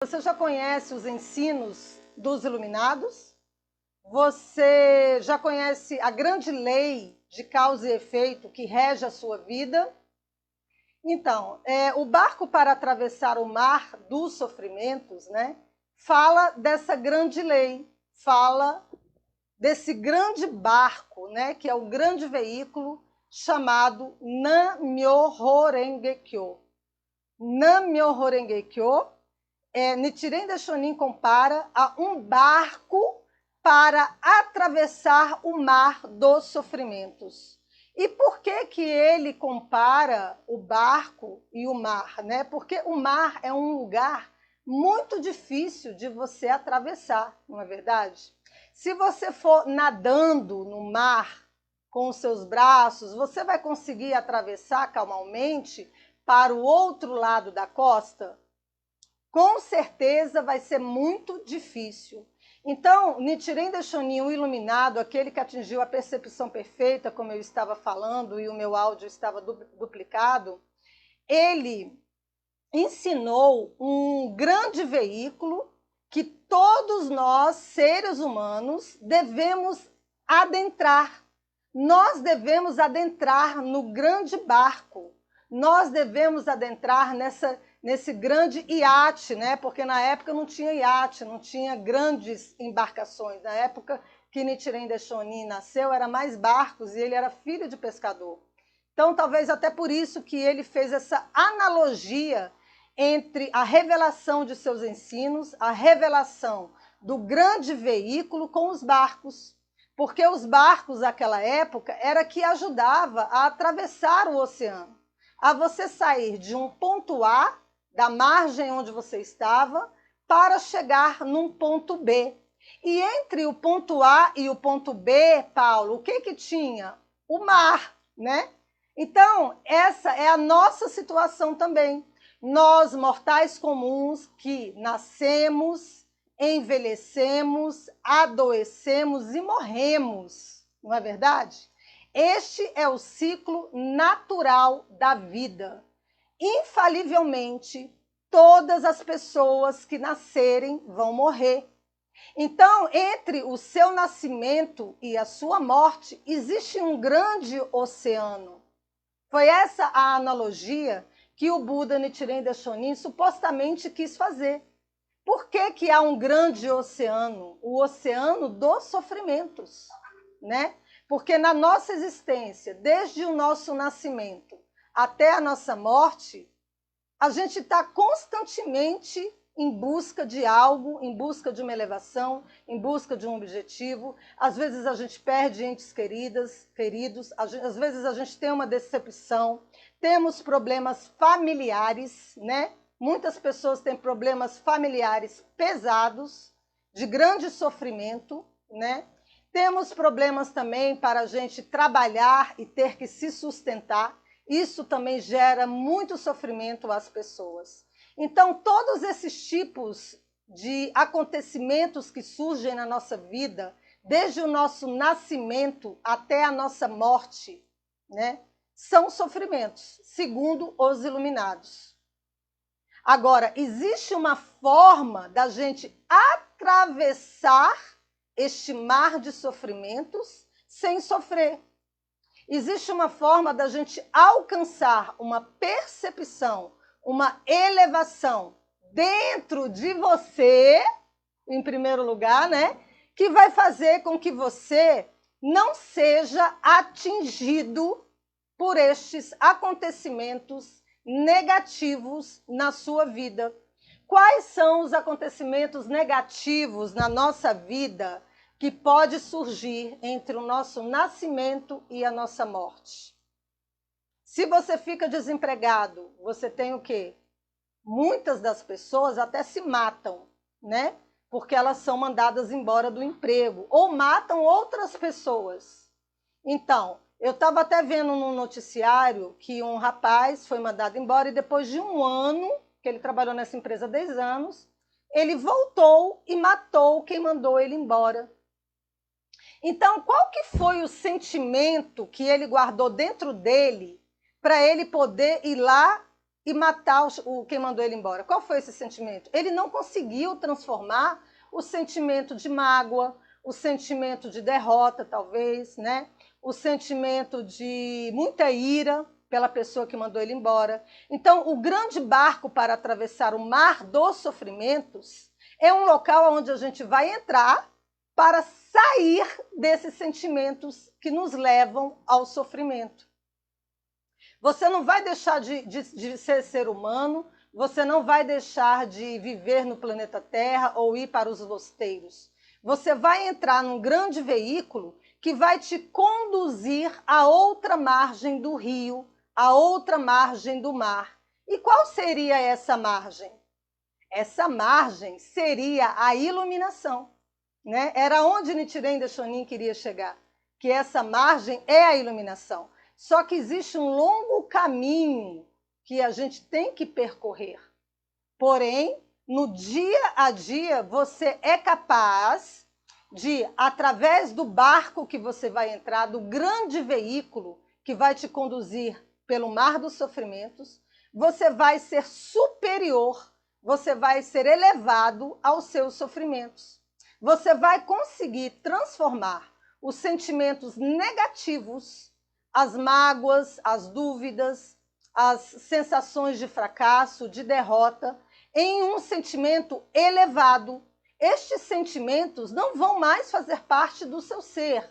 Você já conhece os ensinos dos iluminados? Você já conhece a grande lei de causa e efeito que rege a sua vida? Então, o barco para atravessar o mar dos sofrimentos, né, fala dessa grande lei, fala desse grande barco, né, que é o grande veículo chamado Nam-myoho Renge Kyo. Nam-myoho Renge Kyo, Nichiren Daishonin compara a um barco para atravessar o mar dos sofrimentos. E por que que ele compara o barco e o mar, né? Porque o mar é um lugar muito difícil de você atravessar, não é verdade? Se você for nadando no mar com os seus braços, você vai conseguir atravessar calmamente para o outro lado da costa? Com certeza vai ser muito difícil. Então, Nichiren Daishonin, o iluminado, aquele que atingiu a percepção perfeita, como eu estava falando, e o meu áudio estava duplicado, ele ensinou um grande veículo que todos nós, seres humanos, devemos adentrar. Nós devemos adentrar no grande barco. Nós devemos adentrar nesse grande iate, né? Porque na época não tinha iate, não tinha grandes embarcações. Na época que Nichiren Daishonin nasceu, era mais barcos e ele era filho de pescador. Então, talvez até por isso que ele fez essa analogia entre a revelação de seus ensinos, a revelação do grande veículo com os barcos. Porque os barcos naquela época era que ajudava a atravessar o oceano, a você sair de um ponto A, da margem onde você estava, para chegar num ponto B. E entre o ponto A e o ponto B, Paulo, o que que tinha? O mar, né? Então, essa é a nossa situação também. Nós, mortais comuns, que nascemos, envelhecemos, adoecemos e morremos, não é verdade? Este é o ciclo natural da vida. Infalivelmente, todas as pessoas que nascerem vão morrer. Então, entre o seu nascimento e a sua morte, existe um grande oceano. Foi essa a analogia que o Buda Nichiren Daishonin supostamente quis fazer. Por que que há um grande oceano? O oceano dos sofrimentos, né? Porque na nossa existência, desde o nosso nascimento até a nossa morte, a gente está constantemente em busca de algo, em busca de uma elevação, em busca de um objetivo. Às vezes a gente perde entes queridos, às vezes a gente tem uma decepção, temos problemas familiares, né? Muitas pessoas têm problemas familiares pesados, de grande sofrimento, né? Temos problemas também para a gente trabalhar e ter que se sustentar. Isso também gera muito sofrimento às pessoas. Então, todos esses tipos de acontecimentos que surgem na nossa vida, desde o nosso nascimento até a nossa morte, né, são sofrimentos, segundo os iluminados. Agora, existe uma forma da gente atravessar este mar de sofrimentos sem sofrer. Existe uma forma da gente alcançar uma percepção, uma elevação dentro de você, em primeiro lugar, né? Que vai fazer com que você não seja atingido por estes acontecimentos negativos na sua vida. Quais são os acontecimentos negativos na nossa vida que pode surgir entre o nosso nascimento e a nossa morte? Se você fica desempregado, você tem o quê? Muitas das pessoas até se matam, né? Porque elas são mandadas embora do emprego ou matam outras pessoas. Então, eu estava até vendo no noticiário que um rapaz foi mandado embora e depois de um ano, que ele trabalhou nessa empresa há 10 anos, ele voltou e matou quem mandou ele embora. Então, qual que foi o sentimento que ele guardou dentro dele para ele poder ir lá e matar quem mandou ele embora. Qual foi esse sentimento? Ele não conseguiu transformar o sentimento de mágoa, o sentimento de derrota, talvez, né? O sentimento de muita ira pela pessoa que mandou ele embora. Então, o grande barco para atravessar o mar dos sofrimentos é um local onde a gente vai entrar para sair desses sentimentos que nos levam ao sofrimento. Você não vai deixar de ser ser humano, você não vai deixar de viver no planeta Terra ou ir para os mosteiros. Você vai entrar num grande veículo que vai te conduzir a outra margem do rio, a outra margem do mar. E qual seria essa margem? Essa margem seria a iluminação, né? Era onde Nichiren Daishonin queria chegar, que essa margem é a iluminação. Só que existe um longo caminho que a gente tem que percorrer. Porém, no dia a dia, você é capaz de, através do barco que você vai entrar, do grande veículo que vai te conduzir pelo mar dos sofrimentos, você vai ser superior, você vai ser elevado aos seus sofrimentos. Você vai conseguir transformar os sentimentos negativos, as mágoas, as dúvidas, as sensações de fracasso, de derrota, em um sentimento elevado. Estes sentimentos não vão mais fazer parte do seu ser.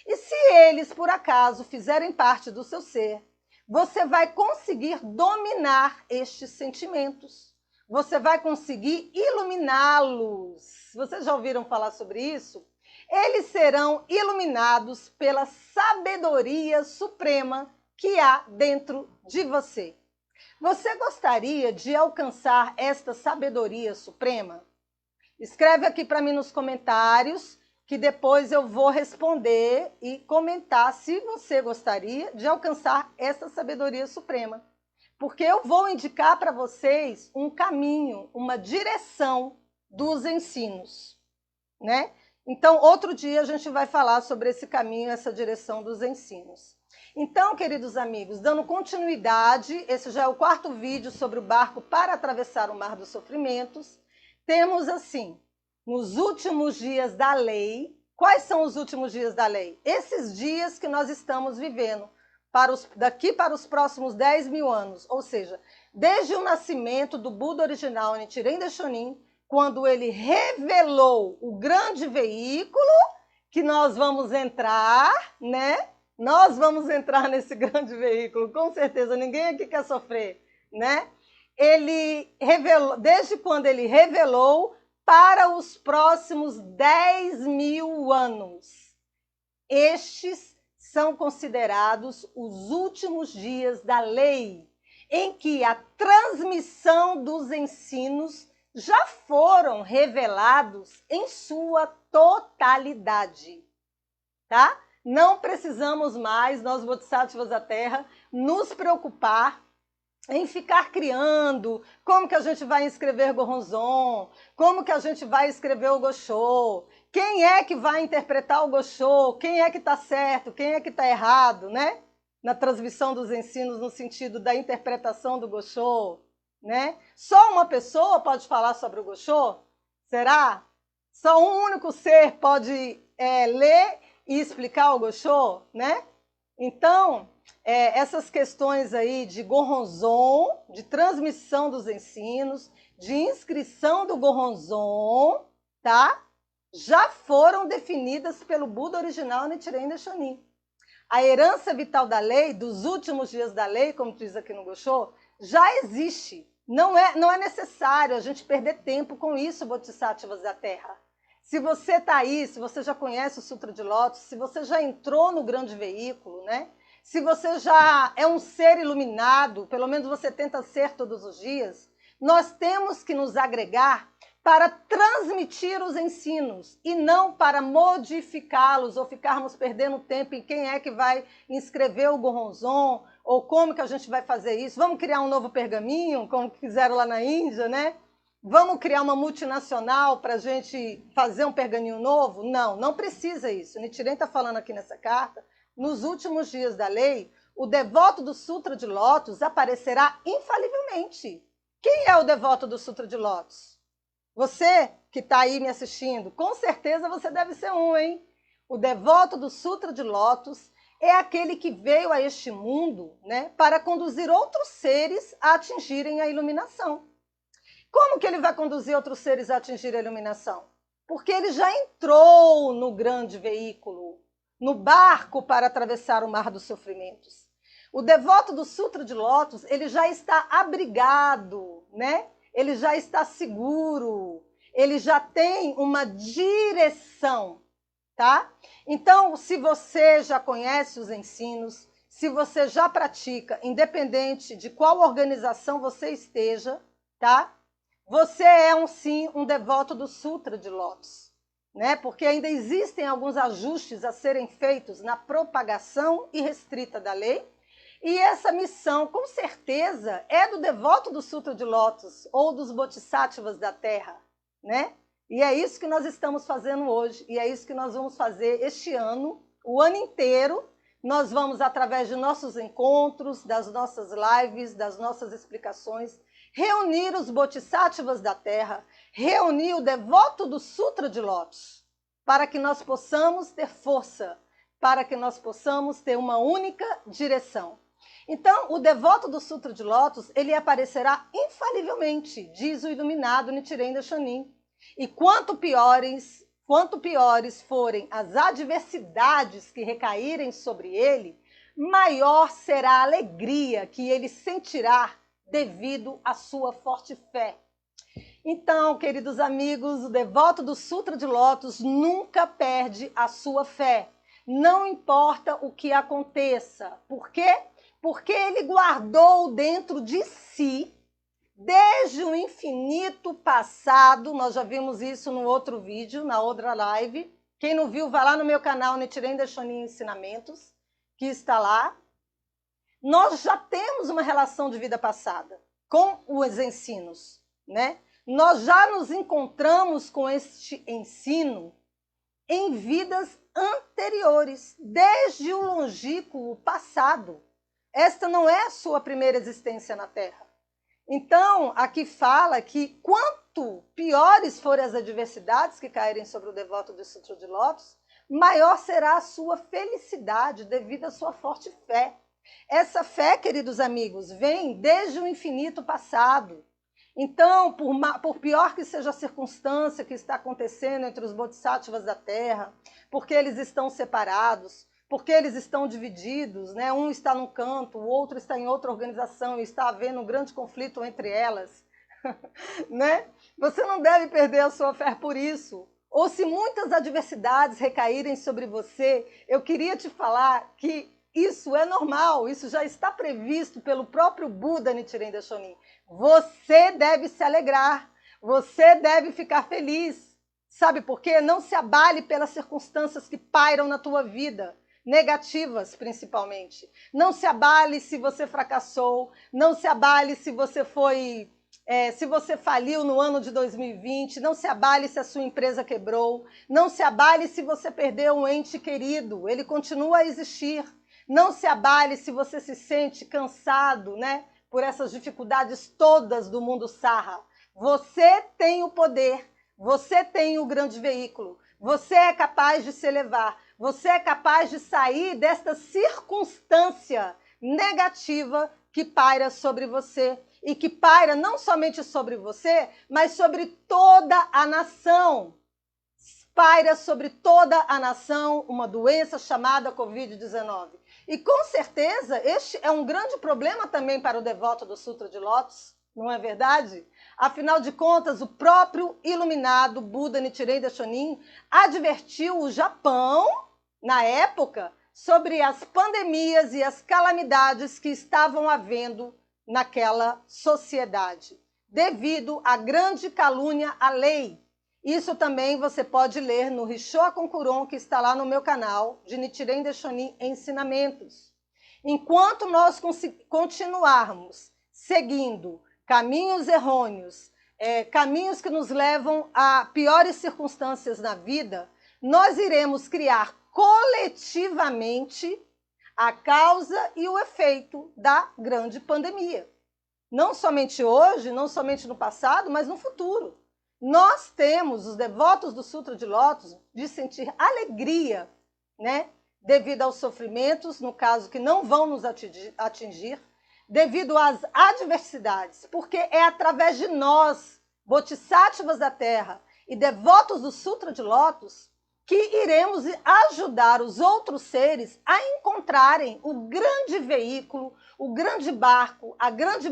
E se eles, por acaso, fizerem parte do seu ser, você vai conseguir dominar estes sentimentos. Você vai conseguir iluminá-los. Vocês já ouviram falar sobre isso? Eles serão iluminados pela sabedoria suprema que há dentro de você. Você gostaria de alcançar esta sabedoria suprema? Escreve aqui para mim nos comentários, que depois eu vou responder e comentar se você gostaria de alcançar essa sabedoria suprema. Porque eu vou indicar para vocês um caminho, uma direção dos ensinos, né? Então, outro dia a gente vai falar sobre esse caminho, essa direção dos ensinos. Então, queridos amigos, dando continuidade, esse já é o 4º vídeo sobre o barco para atravessar o mar dos sofrimentos. Temos assim, nos últimos dias da lei. Quais são os últimos dias da lei? Esses dias que nós estamos vivendo, daqui para os próximos 10.000 anos. Ou seja, desde o nascimento do Buda original, Nichiren Daishonin, quando ele revelou o grande veículo que nós vamos entrar, né? Nós vamos entrar nesse grande veículo, com certeza, ninguém aqui quer sofrer, né? Ele revelou, desde quando ele revelou, para os próximos 10.000 anos. Estes são considerados os últimos dias da lei, em que a transmissão dos ensinos já foram revelados em sua totalidade, tá? Não precisamos mais, nós Bodhisattvas da Terra, nos preocupar em ficar criando como que a gente vai escrever Gohonzon, como que a gente vai escrever o Gosho, quem é que vai interpretar o Gosho, quem é que está certo, quem é que está errado, né? Na transmissão dos ensinos no sentido da interpretação do Gosho, né? Só uma pessoa pode falar sobre o Gosho? Será? Só um único ser pode ler e explicar o Gosho, né? Então, essas questões aí de Gohonzon, de transmissão dos ensinos, de inscrição do Gohonzon, tá? Já foram definidas pelo Buda original Nichiren Daishonin. A herança vital da lei, dos últimos dias da lei, como diz aqui no Gosho, já existe. Não é necessário a gente perder tempo com isso, Bodhisattvas da Terra. Se você está aí, se você já conhece o Sutra de Lótus, se você já entrou no grande veículo, né? Se você já é um ser iluminado, pelo menos você tenta ser todos os dias, nós temos que nos agregar para transmitir os ensinos e não para modificá-los ou ficarmos perdendo tempo em quem é que vai inscrever o Gohonzon ou como que a gente vai fazer isso. Vamos criar um novo pergaminho, como fizeram lá na Índia, né? Vamos criar uma multinacional para a gente fazer um pergaminho novo? Não, não precisa isso. Nichiren está falando aqui nessa carta, nos últimos dias da lei, o devoto do Sutra de Lótus aparecerá infalivelmente. Quem é o devoto do Sutra de Lótus? Você que está aí me assistindo, com certeza você deve ser um, hein? O devoto do Sutra de Lótus é aquele que veio a este mundo, né, para conduzir outros seres a atingirem a iluminação. Como que ele vai conduzir outros seres a atingir a iluminação? Porque ele já entrou no grande veículo, no barco para atravessar o mar dos sofrimentos. O devoto do Sutra de Lótus, ele já está abrigado, né? Ele já está seguro, ele já tem uma direção, tá? Então, se você já conhece os ensinos, se você já pratica, independente de qual organização você esteja, tá? Você é sim um devoto do Sutra de Lótus, né? Porque ainda existem alguns ajustes a serem feitos na propagação irrestrita da lei. E essa missão, com certeza, é do devoto do Sutra de Lótus ou dos Bodhisattvas da Terra, né? E é isso que nós estamos fazendo hoje, e é isso que nós vamos fazer este ano, o ano inteiro. Nós vamos, através de nossos encontros, das nossas lives, das nossas explicações, reunir os Bodhisattvas da Terra, reunir o devoto do Sutra de Lótus, para que nós possamos ter força, para que nós possamos ter uma única direção. Então, o devoto do Sutra de Lótus, ele aparecerá infalivelmente, diz o iluminado Nichiren Daishonin. E quanto piores forem as adversidades que recaírem sobre ele, maior será a alegria que ele sentirá devido à sua forte fé. Então, queridos amigos, o devoto do Sutra de Lótus nunca perde a sua fé. Não importa o que aconteça. Por quê? Porque ele guardou dentro de si, desde o infinito passado, nós já vimos isso no outro vídeo, na outra live. Quem não viu, vai lá no meu canal Nichiren Daishonin Ensinamentos, que está lá. Nós já temos uma relação de vida passada com os ensinos, né? Nós já nos encontramos com este ensino em vidas anteriores, desde o longínquo passado. Esta não é a sua primeira existência na Terra. Então, aqui fala que quanto piores forem as adversidades que caírem sobre o devoto do Sutra de Lótus, maior será a sua felicidade devido à sua forte fé. Essa fé, queridos amigos, vem desde o infinito passado. Então, por pior que seja a circunstância que está acontecendo entre os Bodhisattvas da Terra, porque eles estão separados, porque eles estão divididos, né? Um está num canto, o outro está em outra organização e está havendo um grande conflito entre elas, né? Você não deve perder a sua fé por isso. Ou se muitas adversidades recaírem sobre você, eu queria te falar que isso é normal, isso já está previsto pelo próprio Buda Nichiren Daishonin. Você deve se alegrar, você deve ficar feliz. Sabe por quê? Não se abale pelas circunstâncias que pairam na tua vida. Negativas, principalmente. Não se abale se você fracassou, não se abale se você se você faliu no ano de 2020, não se abale se a sua empresa quebrou, não se abale se você perdeu um ente querido, ele continua a existir. Não se abale se você se sente cansado, né, por essas dificuldades todas do mundo sarra. Você tem o poder, você tem o grande veículo, você é capaz de se elevar. Você é capaz de sair desta circunstância negativa que paira sobre você. E que paira não somente sobre você, mas sobre toda a nação. Paira sobre toda a nação uma doença chamada Covid-19. E com certeza este é um grande problema também para o devoto do Sutra de Lótus, não é verdade? Afinal de contas, o próprio iluminado Buda Nichiren Daishonin advertiu o Japão, na época, sobre as pandemias e as calamidades que estavam havendo naquela sociedade, devido à grande calúnia à lei. Isso também você pode ler no Rishokan Kuron, que está lá no meu canal, de Nichiren Daishonin Ensinamentos. Enquanto nós continuarmos seguindo caminhos errôneos, caminhos que nos levam a piores circunstâncias na vida, nós iremos criar coletivamente a causa e o efeito da grande pandemia. Não somente hoje, não somente no passado, mas no futuro. Nós temos, os devotos do Sutra de Lótus, de sentir alegria, né? Devido aos sofrimentos, no caso que não vão nos atingir, devido às adversidades, porque é através de nós, bodhisattvas da Terra e devotos do Sutra de Lótus, que iremos ajudar os outros seres a encontrarem o grande veículo, o grande barco, a grande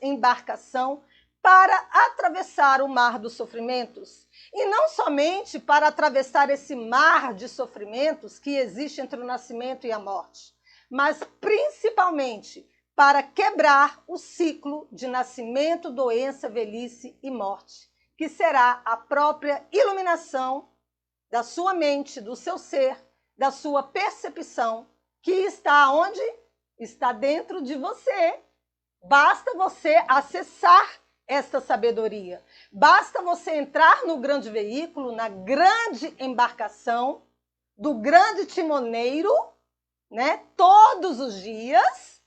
embarcação para atravessar o mar dos sofrimentos. E não somente para atravessar esse mar de sofrimentos que existe entre o nascimento e a morte, mas principalmente para quebrar o ciclo de nascimento, doença, velhice e morte, que será a própria iluminação da sua mente, do seu ser, da sua percepção, que está onde? Está dentro de você. Basta você acessar esta sabedoria. Basta você entrar no grande veículo, na grande embarcação do grande timoneiro, né, todos os dias,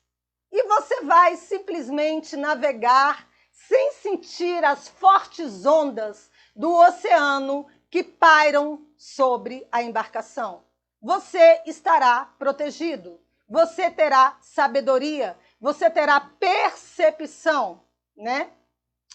e você vai simplesmente navegar sem sentir as fortes ondas do oceano que pairam sobre a embarcação. Você estará protegido, você terá sabedoria, você terá percepção, né?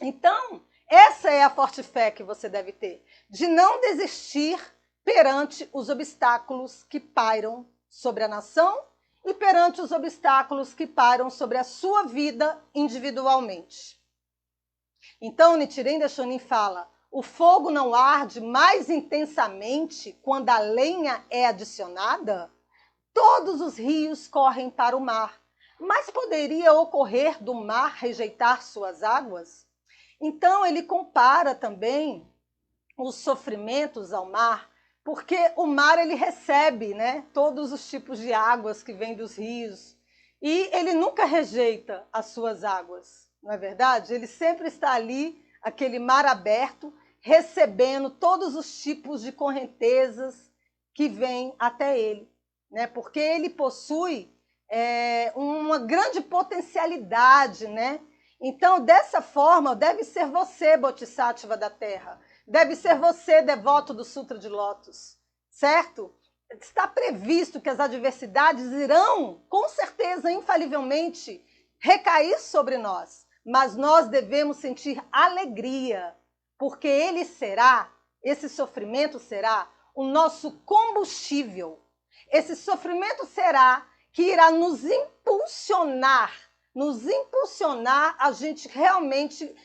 Então, essa é a forte fé que você deve ter, de não desistir perante os obstáculos que pairam sobre a nação e perante os obstáculos que pairam sobre a sua vida individualmente. Então, Nichiren Daishonin fala: o fogo não arde mais intensamente quando a lenha é adicionada? Todos os rios correm para o mar, mas poderia ocorrer do mar rejeitar suas águas? Então, ele compara também os sofrimentos ao mar, porque o mar ele recebe, né, todos os tipos de águas que vêm dos rios, e ele nunca rejeita as suas águas, não é verdade? Ele sempre está ali, aquele mar aberto, recebendo todos os tipos de correntezas que vêm até ele, né? Porque ele possui uma grande potencialidade, né? Então, dessa forma, deve ser você, Bodhisattva da Terra, deve ser você, devoto do Sutra de Lótus, certo? Está previsto que as adversidades irão, com certeza, infalivelmente, recair sobre nós, mas nós devemos sentir alegria, porque esse sofrimento será o nosso combustível. Esse sofrimento será que irá nos impulsionar a gente realmente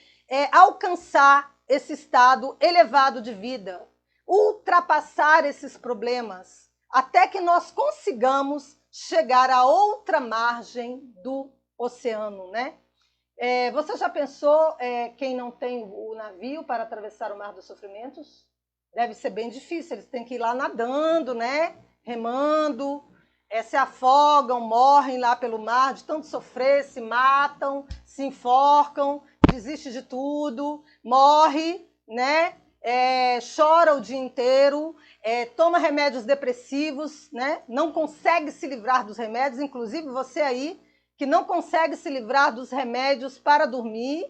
alcançar esse estado elevado de vida, ultrapassar esses problemas, até que nós consigamos chegar a outra margem do oceano, né? Você já pensou quem não tem o navio para atravessar o mar dos sofrimentos? Deve ser bem difícil, eles têm que ir lá nadando, né? Remando, se afogam, morrem lá pelo mar, de tanto sofrer, se matam, se enforcam, desiste de tudo, morre, né? Chora o dia inteiro, toma remédios depressivos, né? Não consegue se livrar dos remédios, inclusive você aí, que não consegue se livrar dos remédios para dormir,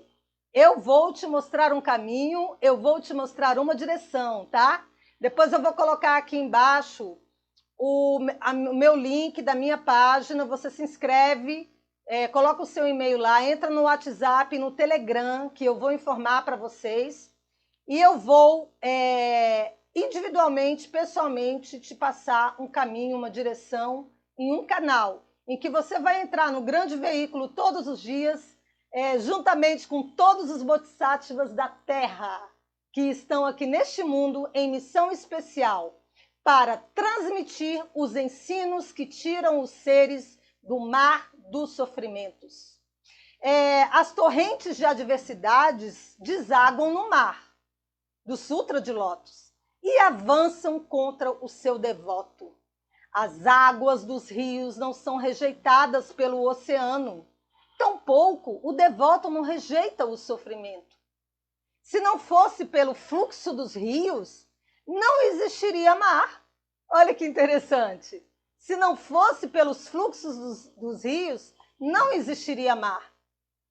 eu vou te mostrar um caminho, eu vou te mostrar uma direção, tá? Depois eu vou colocar aqui embaixo o meu link da minha página, você se inscreve, coloca o seu e-mail lá, entra no WhatsApp, no Telegram, que eu vou informar para vocês, e eu vou individualmente, pessoalmente, te passar um caminho, uma direção em um canal, em que você vai entrar no grande veículo todos os dias, juntamente com todos os bodhisattvas da Terra, que estão aqui neste mundo em missão especial, para transmitir os ensinos que tiram os seres do mar dos sofrimentos. As torrentes de adversidades desaguam no mar do Sutra de Lótus e avançam contra o seu devoto. As águas dos rios não são rejeitadas pelo oceano. Tampouco o devoto não rejeita o sofrimento. Se não fosse pelo fluxo dos rios, não existiria mar. Olha que interessante. Se não fosse pelos fluxos dos rios, não existiria mar.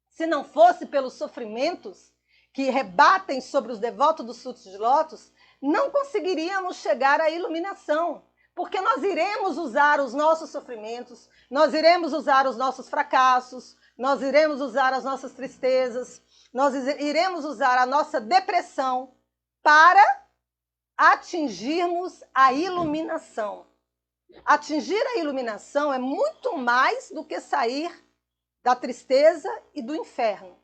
Se não fosse pelos sofrimentos que rebatem sobre os devotos dos frutos de lótus, não conseguiríamos chegar à iluminação. Porque nós iremos usar os nossos sofrimentos, nós iremos usar os nossos fracassos, nós iremos usar as nossas tristezas, nós iremos usar a nossa depressão para atingirmos a iluminação. Atingir a iluminação é muito mais do que sair da tristeza e do inferno,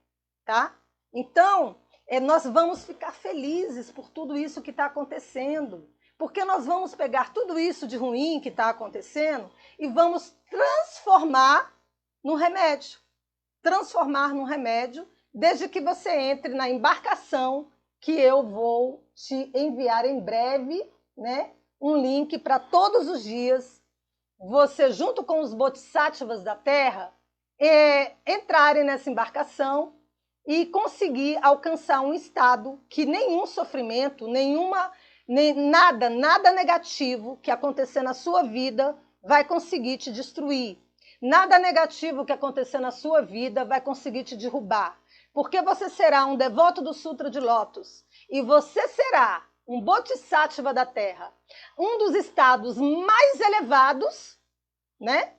tá? Então, nós vamos ficar felizes por tudo isso que está acontecendo, porque nós vamos pegar tudo isso de ruim que está acontecendo e vamos transformar num remédio. Transformar num remédio, desde que você entre na embarcação que eu vou te enviar em breve, né? Um link para todos os dias, você junto com os bodhisattvas da Terra, entrarem nessa embarcação e conseguir alcançar um estado que nenhum sofrimento, nada negativo que acontecer na sua vida vai conseguir te destruir. Nada negativo que acontecer na sua vida vai conseguir te derrubar. Porque você será um devoto do Sutra de Lótus e você será um bodhisattva da Terra, um dos estados mais elevados, né?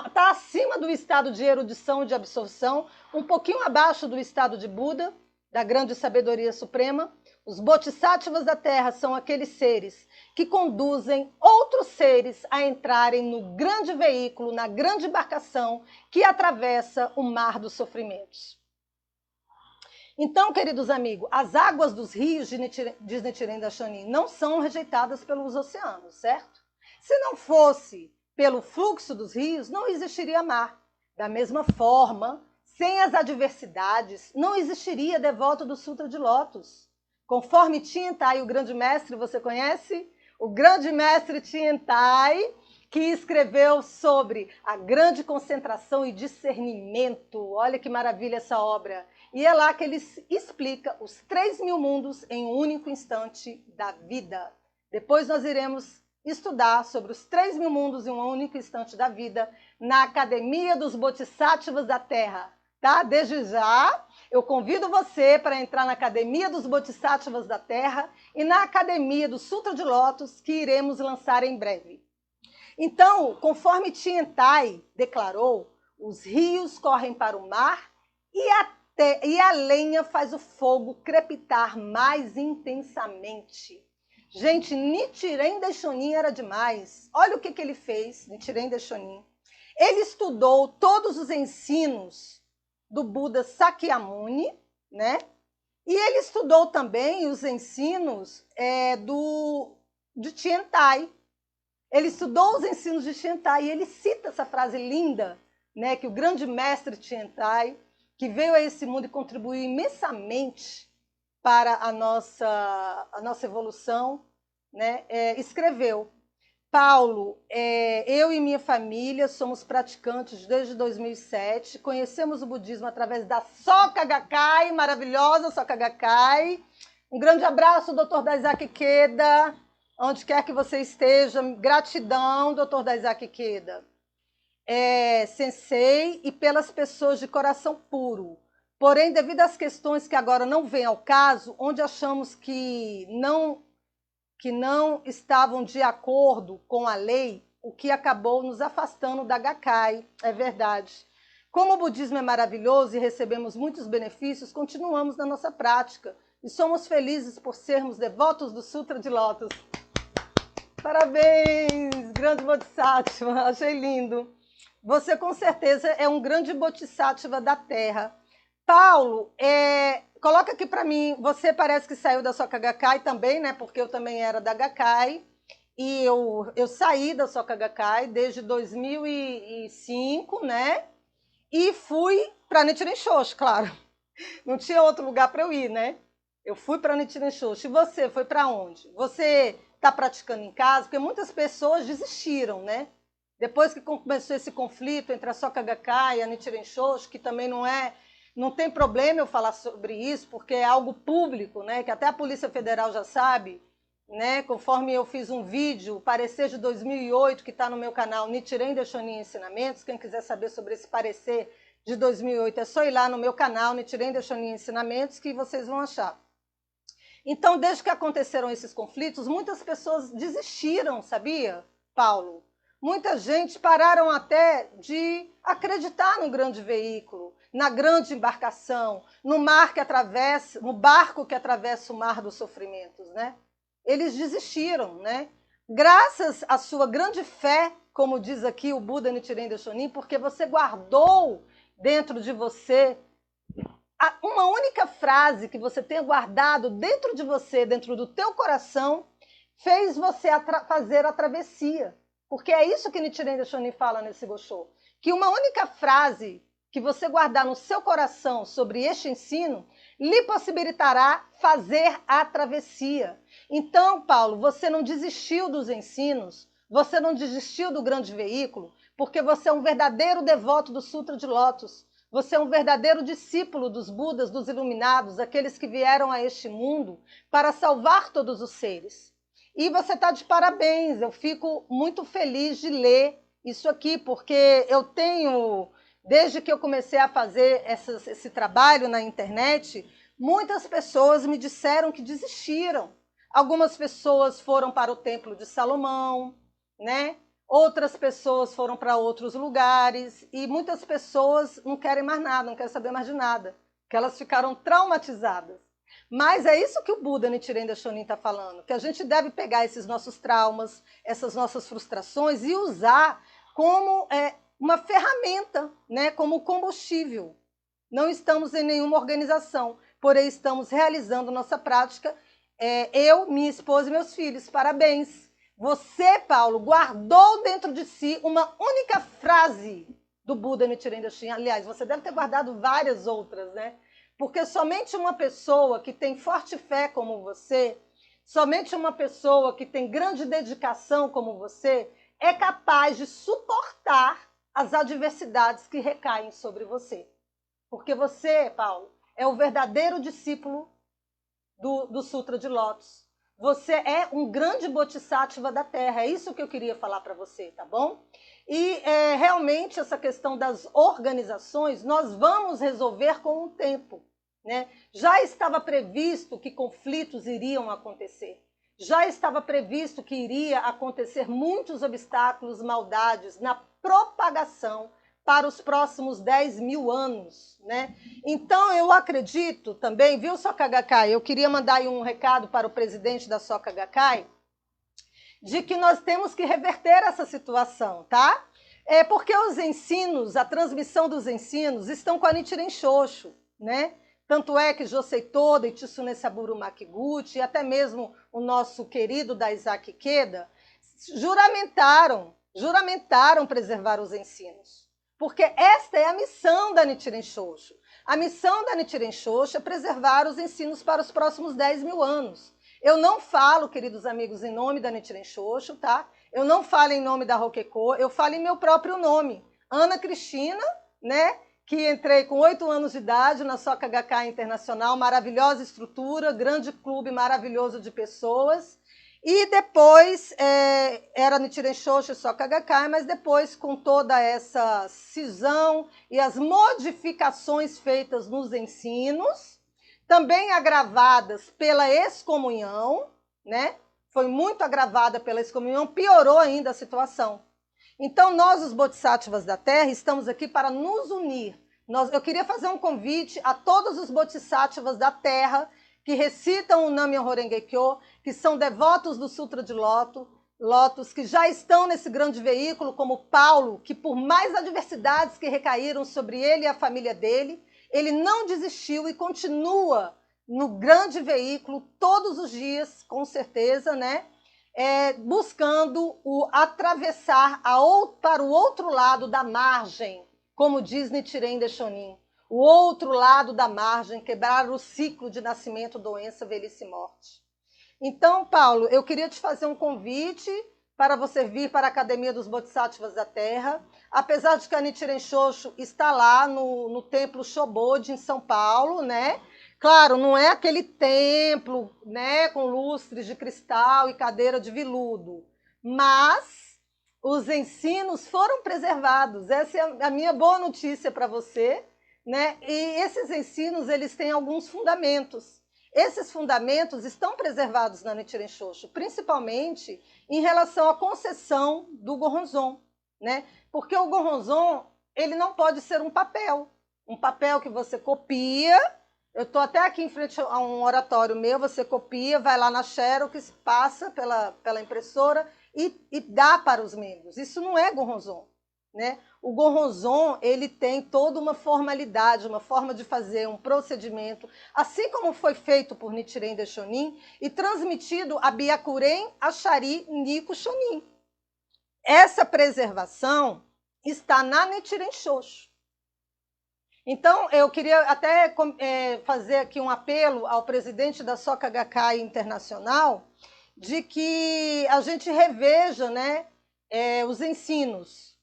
Está acima do estado de erudição e de absorção, um pouquinho abaixo do estado de Buda, da grande sabedoria suprema. Os bodhisattvas da Terra são aqueles seres que conduzem outros seres a entrarem no grande veículo, na grande embarcação que atravessa o mar dos sofrimentos. Então, queridos amigos, as águas dos rios de Nichiren Daishonin não são rejeitadas pelos oceanos, certo? Se não fosse pelo fluxo dos rios, não existiria mar. Da mesma forma, sem as adversidades, não existiria devoto do Sutra de Lótus. Conforme Tiantai, o grande mestre, você conhece? O grande mestre Tiantai, que escreveu sobre a grande concentração e discernimento. Olha que maravilha essa obra. E é lá que ele explica os 3.000 mundos em um único instante da vida. Depois nós iremos estudar sobre os 3.000 mundos em um único instante da vida na Academia dos Bodhisattvas da Terra. Tá? Desde já, eu convido você para entrar na Academia dos Bodhisattvas da Terra e na Academia do Sutra de Lótus, que iremos lançar em breve. Então, conforme Tiantai declarou, os rios correm para o mar e a lenha faz o fogo crepitar mais intensamente. Gente, Nichiren Daishonin era demais. Olha o que ele fez, Nichiren Daishonin. Ele estudou todos os ensinos do Buda Sakyamuni, né? E ele estudou também os ensinos de Tiantai. Ele estudou os ensinos de Tiantai e ele cita essa frase linda, né? Que o grande mestre Tiantai, que veio a esse mundo e contribuiu imensamente para a nossa evolução, né? Escreveu: Paulo, eu e minha família somos praticantes desde 2007, conhecemos o budismo através da Soka Gakkai, maravilhosa Soka Gakkai. Um grande abraço, Dr. Daisaki Ikeda, onde quer que você esteja. Gratidão, Dr. Daisaki Ikeda. Sensei, e pelas pessoas de coração puro. Porém, devido às questões que agora não vêm ao caso, onde achamos que não estavam de acordo com a lei, o que acabou nos afastando da Gakkai, é verdade. Como o budismo é maravilhoso e recebemos muitos benefícios, continuamos na nossa prática e somos felizes por sermos devotos do Sutra de Lótus. Parabéns, grande Bodhisattva, achei lindo. Você com certeza é um grande Bodhisattva da Terra. Paulo, coloca aqui para mim, você parece que saiu da Soka Gakkai também, né? Porque eu também era da Gakkai. E eu saí da Soka Gakkai desde 2005, né? E fui para Nichiren Shoshu, claro. Não tinha outro lugar para eu ir, né? Eu fui para Nichiren Shoshu. E você foi para onde? Você está praticando em casa? Porque muitas pessoas desistiram, né? Depois que começou esse conflito entre a Soka Gakkai e a Nichiren Shoshu, que também não tem problema eu falar sobre isso, porque é algo público, né? Que até a Polícia Federal já sabe, né? Conforme eu fiz um vídeo, parecer de 2008, que está no meu canal Nichiren Daishonin Ensinamentos. Quem quiser saber sobre esse parecer de 2008, é só ir lá no meu canal Nichiren Daishonin Ensinamentos, que vocês vão achar. Então, desde que aconteceram esses conflitos, muitas pessoas desistiram, sabia, Paulo? Muita gente pararam até de acreditar no grande veículo, na grande embarcação, no barco que atravessa o mar dos sofrimentos, né? Eles desistiram, né? Graças à sua grande fé, como diz aqui o Buda Nichiren Daishonin, porque você guardou dentro de você uma única frase que você tenha guardado dentro de você, dentro do teu coração, fez você fazer a travessia. Porque é isso que Nichiren Daishonin fala nesse Gosho, que uma única frase que você guardar no seu coração sobre este ensino lhe possibilitará fazer a travessia. Então, Paulo, você não desistiu dos ensinos, você não desistiu do grande veículo, porque você é um verdadeiro devoto do Sutra de Lótus. Você é um verdadeiro discípulo dos Budas, dos iluminados, aqueles que vieram a este mundo para salvar todos os seres. E você está de parabéns, eu fico muito feliz de ler isso aqui, porque eu tenho, desde que eu comecei a fazer esse trabalho na internet, muitas pessoas me disseram que desistiram. Algumas pessoas foram para o Templo de Salomão, né? Outras pessoas foram para outros lugares e muitas pessoas não querem mais nada, não querem saber mais de nada, porque elas ficaram traumatizadas. Mas é isso que o Buda Nichiren Daishonin está falando, que a gente deve pegar esses nossos traumas, essas nossas frustrações e usar como uma ferramenta, né, como combustível. Não estamos em nenhuma organização, porém estamos realizando nossa prática, eu, minha esposa e meus filhos. Parabéns! Você, Paulo, guardou dentro de si uma única frase do Buda Nichiren Daishonin. Aliás, você deve ter guardado várias outras, né? Porque somente uma pessoa que tem forte fé como você, somente uma pessoa que tem grande dedicação como você, é capaz de suportar as adversidades que recaem sobre você. Porque você, Paulo, é o verdadeiro discípulo do Sutra de Lótus. Você é um grande bodhisattva da Terra, é isso que eu queria falar para você, tá bom? E realmente essa questão das organizações nós vamos resolver com o tempo, né? Já estava previsto que conflitos iriam acontecer, já estava previsto que iria acontecer muitos obstáculos, maldades na propagação para os próximos 10.000 anos, né? Então, eu acredito também, viu, Soka Gakkai? Eu queria mandar aí um recado para o presidente da Soka Gakkai, de que nós temos que reverter essa situação, tá? Porque os ensinos, a transmissão dos ensinos, estão com a Nichiren Shoshu, né? Tanto é que Josei Toda e Tsune Saburo Makiguchi, e até mesmo o nosso querido Daisaki Ikeda, juramentaram preservar os ensinos. Porque esta é a missão da Nichiren Shoshu. A missão da Nichiren Shoshu é preservar os ensinos para os próximos 10.000 anos. Eu não falo, queridos amigos, em nome da Nichiren Shoshu, tá? Eu não falo em nome da Rokeko, eu falo em meu próprio nome. Ana Cristina, né? Que entrei com 8 anos de idade na Soka Gakkai Internacional, maravilhosa estrutura, grande clube maravilhoso de pessoas. E depois, era Nichiren Shoshu e Soka Gakkai, mas depois, com toda essa cisão e as modificações feitas nos ensinos, também agravadas pela excomunhão, né? Foi muito agravada pela excomunhão, piorou ainda a situação. Então, nós, os Bodhisattvas da Terra, estamos aqui para nos unir. Eu queria fazer um convite a todos os Bodhisattvas da Terra que recitam o Nam-myoho Renge Kyo, que são devotos do Sutra de Lótus, que já estão nesse grande veículo, como Paulo, que por mais adversidades que recaíram sobre ele e a família dele, ele não desistiu e continua no grande veículo todos os dias, com certeza, né? Buscando atravessar para o outro lado da margem, como diz Nichiren Daishonin. O outro lado da margem, quebrar o ciclo de nascimento, doença, velhice e morte. Então, Paulo, eu queria te fazer um convite para você vir para a Academia dos Bodhisattvas da Terra, apesar de que a Nichiren Shoshu está lá no Templo Shobodhi, em São Paulo, né? Claro, não é aquele templo, né, com lustres de cristal e cadeira de veludo, mas os ensinos foram preservados. Essa é a minha boa notícia para você, né? E esses ensinos, eles têm alguns fundamentos. Esses fundamentos estão preservados na Nichiren Shoshu, principalmente em relação à concessão do Goronzon, né? Porque o Goronzon, ele não pode ser um papel que você copia. Eu estou até aqui em frente a um oratório meu, você copia, vai lá na Xerox, passa pela impressora e dá para os membros. Isso não é Goronzon, né? O Goronzon, ele tem toda uma formalidade, uma forma de fazer, um procedimento, assim como foi feito por Nichiren Daishonin e transmitido a Byakuren Achari Nico Shonin. Essa preservação está na Nichiren Shoshu. Então, eu queria até fazer aqui um apelo ao presidente da Soka Gakkai Internacional de que a gente reveja, né, os ensinos.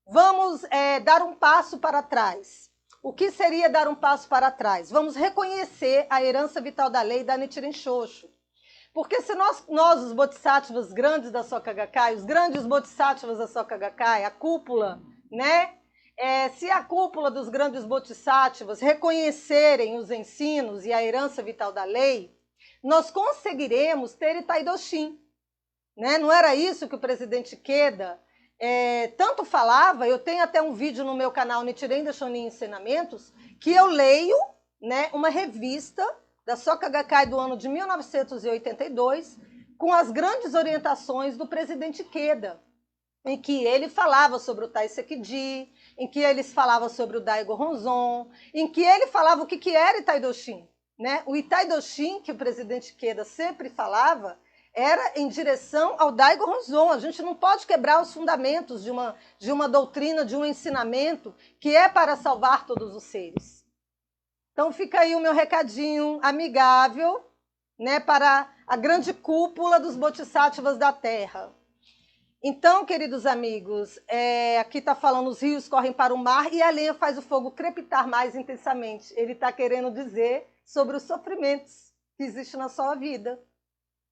Vamos dar um passo para trás. O que seria dar um passo para trás? Vamos reconhecer a herança vital da lei da Nichiren Shoshu. Porque se nós os bodhisattvas grandes da Soka Gakkai, os grandes bodhisattvas da Soka Gakkai, a cúpula, né? Se a cúpula dos grandes bodhisattvas reconhecerem os ensinos e a herança vital da lei, nós conseguiremos ter Itaidoshin. Né? Não era isso que o presidente Ikeda tanto falava? Eu tenho até um vídeo no meu canal Nichiren Daishonin Ensinamentos, que eu leio, né, uma revista da Soka Gakkai do ano de 1982, com as grandes orientações do presidente Ikeda, em que ele falava sobre o Taisekiji, em que eles falavam sobre o Daigo Ronzon, em que ele falava o que era Itaidoshin. Né? O Itaidoshin, que o presidente Ikeda sempre falava, era em direção ao Daigo Ronzon. A gente não pode quebrar os fundamentos de uma doutrina, de um ensinamento que é para salvar todos os seres. Então fica aí o meu recadinho amigável, né, para a grande cúpula dos Bodhisattvas da Terra. Então, queridos amigos, aqui está falando os rios correm para o mar e a lenha faz o fogo crepitar mais intensamente. Ele está querendo dizer sobre os sofrimentos que existem na sua vida.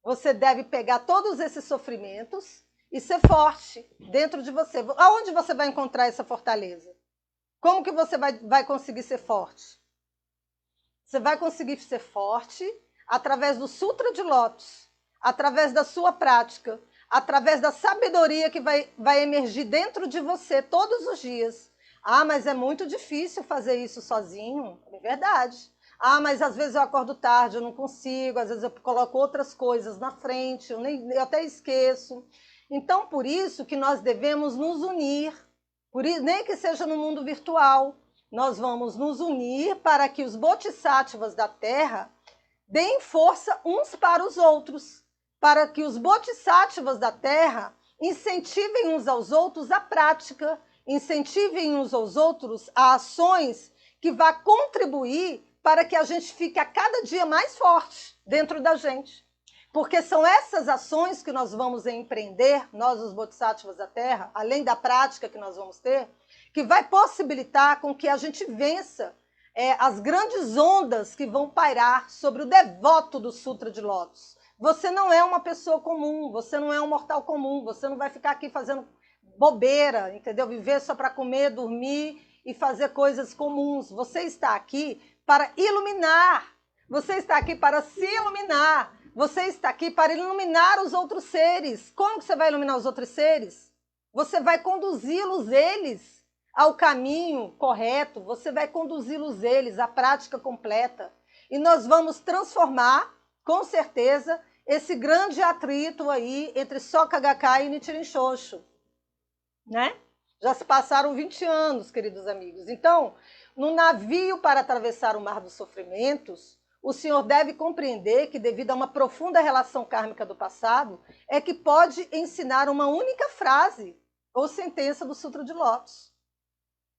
Você deve pegar todos esses sofrimentos e ser forte dentro de você. Aonde você vai encontrar essa fortaleza? Como que você vai conseguir ser forte? Você vai conseguir ser forte através do Sutra de Lótus, através da sua prática, através da sabedoria que vai emergir dentro de você todos os dias. Ah, mas é muito difícil fazer isso sozinho. É verdade. Ah, mas às vezes eu acordo tarde, eu não consigo, às vezes eu coloco outras coisas na frente, eu até esqueço. Então, por isso que nós devemos nos unir, nem que seja no mundo virtual, nós vamos nos unir para que os bodhisattvas da Terra deem força uns para os outros, para que os bodhisattvas da Terra incentivem uns aos outros a prática, incentivem uns aos outros a ações que vá contribuir para que a gente fique a cada dia mais forte dentro da gente. Porque são essas ações que nós vamos empreender, nós os bodhisattvas da Terra, além da prática que nós vamos ter, que vai possibilitar com que a gente vença as grandes ondas que vão pairar sobre o devoto do Sutra de Lótus. Você não é uma pessoa comum, você não é um mortal comum, você não vai ficar aqui fazendo bobeira, entendeu? Viver só para comer, dormir e fazer coisas comuns. Você está aqui para iluminar, você está aqui para se iluminar, você está aqui para iluminar os outros seres. Como que você vai iluminar os outros seres? Você vai conduzi-los eles ao caminho correto, você vai conduzi-los eles à prática completa. E nós vamos transformar, com certeza, esse grande atrito aí entre Soka Gakkai e Nichiren Shoshu. Né? Já se passaram 20 anos, queridos amigos. Então, no navio para atravessar o mar dos sofrimentos, o senhor deve compreender que, devido a uma profunda relação kármica do passado, é que pode ensinar uma única frase ou sentença do Sutra de Lótus.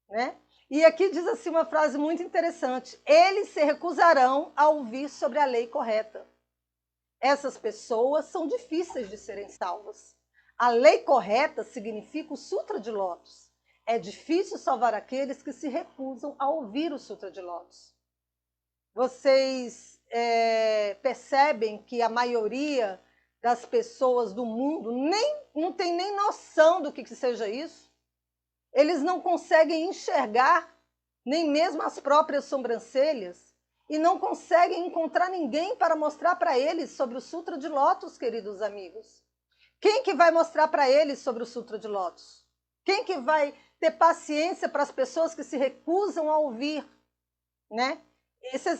Né? E aqui diz assim uma frase muito interessante: eles se recusarão a ouvir sobre a lei correta. Essas pessoas são difíceis de serem salvas. A lei correta significa o Sutra de Lótus. É difícil salvar aqueles que se recusam a ouvir o Sutra de Lótus. Vocês percebem que a maioria das pessoas do mundo não tem nem noção do que seja isso? Eles não conseguem enxergar nem mesmo as próprias sobrancelhas e não conseguem encontrar ninguém para mostrar para eles sobre o Sutra de Lótus, queridos amigos. Quem que vai mostrar para eles sobre o Sutra de Lótus? Quem que vai ter paciência para as pessoas que se recusam a ouvir, né?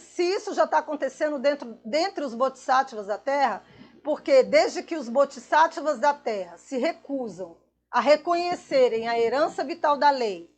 Se isso já está acontecendo dentre os bodhisattvas da Terra, porque desde que os bodhisattvas da Terra se recusam a reconhecerem a herança vital da lei,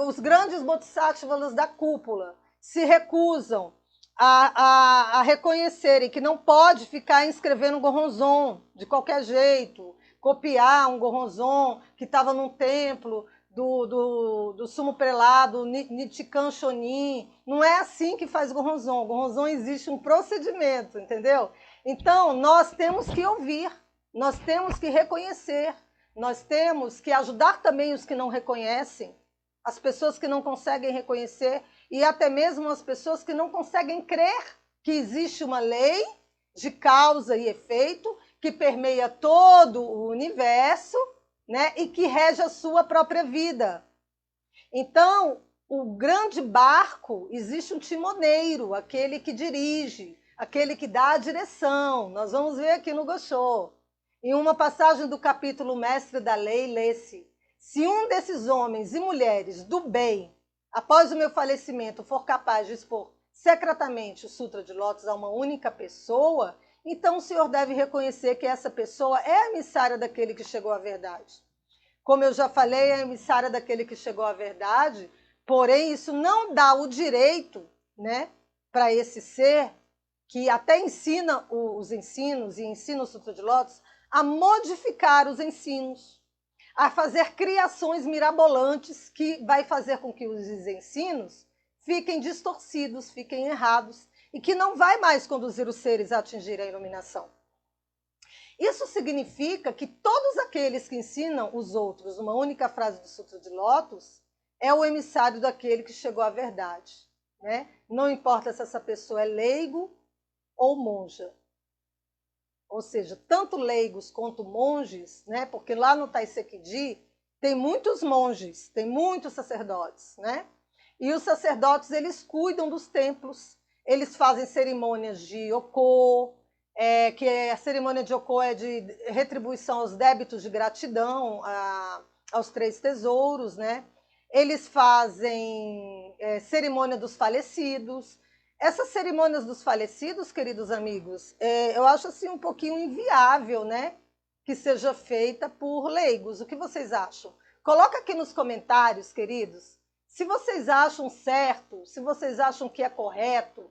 os grandes bodhisattvas da cúpula se recusam a reconhecerem que não pode ficar escrevendo um Goronzon de qualquer jeito, copiar um Goronzon que estava num templo do sumo prelado Nichikan Shonin. Não é assim que faz Goronzon. Goronzon existe um procedimento, entendeu? Então, nós temos que ouvir, nós temos que reconhecer, nós temos que ajudar também os que não reconhecem, as pessoas que não conseguem reconhecer e até mesmo as pessoas que não conseguem crer que existe uma lei de causa e efeito que permeia todo o universo, né, e que rege a sua própria vida. Então, o grande barco, existe um timoneiro, aquele que dirige, aquele que dá a direção. Nós vamos ver aqui no Gosho. Em uma passagem do capítulo Mestre da Lei, lê-se: se um desses homens e mulheres do bem, após o meu falecimento, for capaz de expor secretamente o Sutra de Lótus a uma única pessoa, então o senhor deve reconhecer que essa pessoa é a emissária daquele que chegou à verdade. Como eu já falei, é a emissária daquele que chegou à verdade, porém isso não dá o direito, né, para esse ser, que até ensina os ensinos e ensina o Sutra de Lótus, a modificar os ensinos, a fazer criações mirabolantes que vai fazer com que os ensinos fiquem distorcidos, fiquem errados, e que não vai mais conduzir os seres a atingirem a iluminação. Isso significa que todos aqueles que ensinam os outros uma única frase do Sutra de Lótus é o emissário daquele que chegou à verdade, né? Não importa se essa pessoa é leigo ou monja. Ou seja, tanto leigos quanto monges, né? Porque lá no Taisekiji tem muitos monges, tem muitos sacerdotes, né? E os sacerdotes, eles cuidam dos templos, eles fazem cerimônias de Oko, que a cerimônia de Oko é de retribuição aos débitos de gratidão, aos três tesouros, né? Eles fazem cerimônia dos falecidos. Essas cerimônias dos falecidos, queridos amigos, eu acho assim um pouquinho inviável, né? Que seja feita por leigos. O que vocês acham? Coloca aqui nos comentários, queridos, se vocês acham certo, se vocês acham que é correto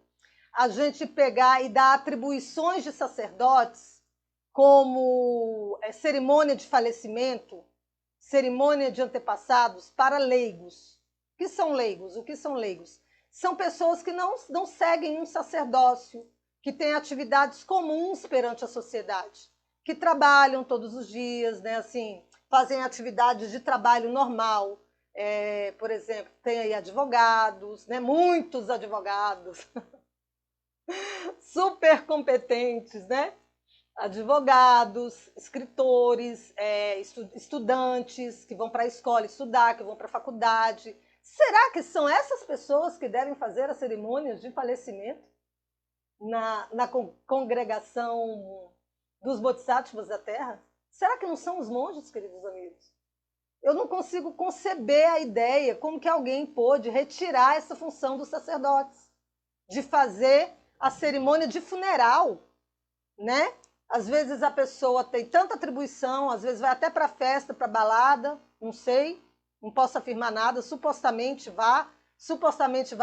a gente pegar e dar atribuições de sacerdotes como cerimônia de falecimento, cerimônia de antepassados para leigos. O que são leigos? O que são leigos? São pessoas que não seguem um sacerdócio, que têm atividades comuns perante a sociedade, que trabalham todos os dias, né, assim, fazem atividades de trabalho normal. Por exemplo, tem aí advogados, né, muitos advogados, super competentes, né? Advogados, escritores, estudantes que vão para a escola estudar, que vão para a faculdade. Será que são essas pessoas que devem fazer as cerimônias de falecimento na congregação dos Bodhisattvas da Terra? Será que não são os monges, queridos amigos? Eu não consigo conceber a ideia como que alguém pôde retirar essa função dos sacerdotes, de fazer a cerimônia de funeral, né? Às vezes a pessoa tem tanta atribuição, às vezes vai até para festa, para balada, não sei, não posso afirmar nada, supostamente vá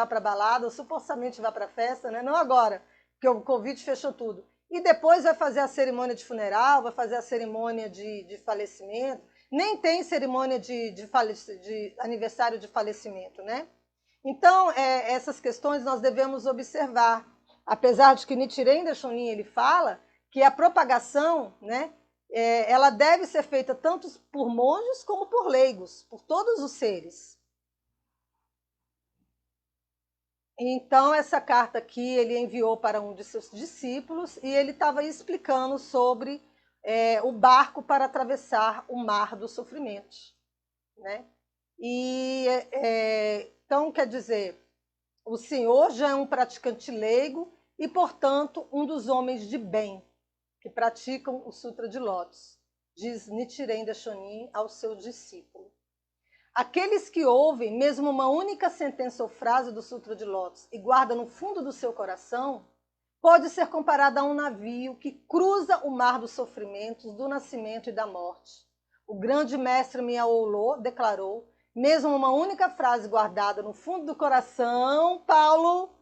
para balada, supostamente vá para festa, né? Não agora, porque o Covid fechou tudo. E depois vai fazer a cerimônia de funeral, vai fazer a cerimônia de falecimento. Nem tem cerimônia de aniversário de falecimento, né? Então, essas questões nós devemos observar. Apesar de que Nichiren Daishonin ele fala que a propagação, né, ela deve ser feita tanto por monges como por leigos, por todos os seres. Então, essa carta aqui ele enviou para um de seus discípulos e ele estava explicando sobre o barco para atravessar o mar dos sofrimentos, né? E então, quer dizer, o senhor já é um praticante leigo e, portanto, um dos homens de bem que praticam o Sutra de Lótus, diz Nichiren Daishonin ao seu discípulo. Aqueles que ouvem mesmo uma única sentença ou frase do Sutra de Lótus e guardam no fundo do seu coração, pode ser comparado a um navio que cruza o mar dos sofrimentos, do nascimento e da morte. O grande mestre Miaolo declarou, mesmo uma única frase guardada no fundo do coração, Paulo,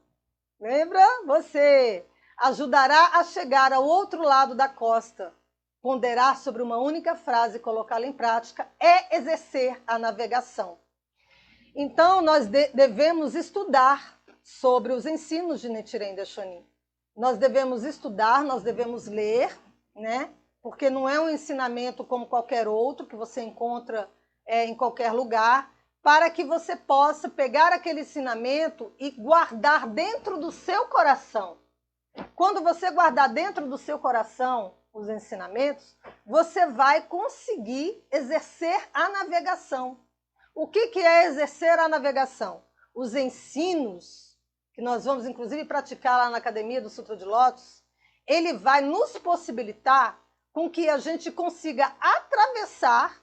lembra? Você ajudará a chegar ao outro lado da costa. Ponderar sobre uma única frase e colocá-la em prática é exercer a navegação. Então, nós devemos estudar sobre os ensinos de Nichiren Daishonin. Nós devemos estudar, nós devemos ler, né? Porque não é um ensinamento como qualquer outro que você encontra em qualquer lugar, para que você possa pegar aquele ensinamento e guardar dentro do seu coração. Quando você guardar dentro do seu coração os ensinamentos, você vai conseguir exercer a navegação. O que é exercer a navegação? Os ensinos, que nós vamos inclusive praticar lá na Academia do Sutra de Lótus, ele vai nos possibilitar com que a gente consiga atravessar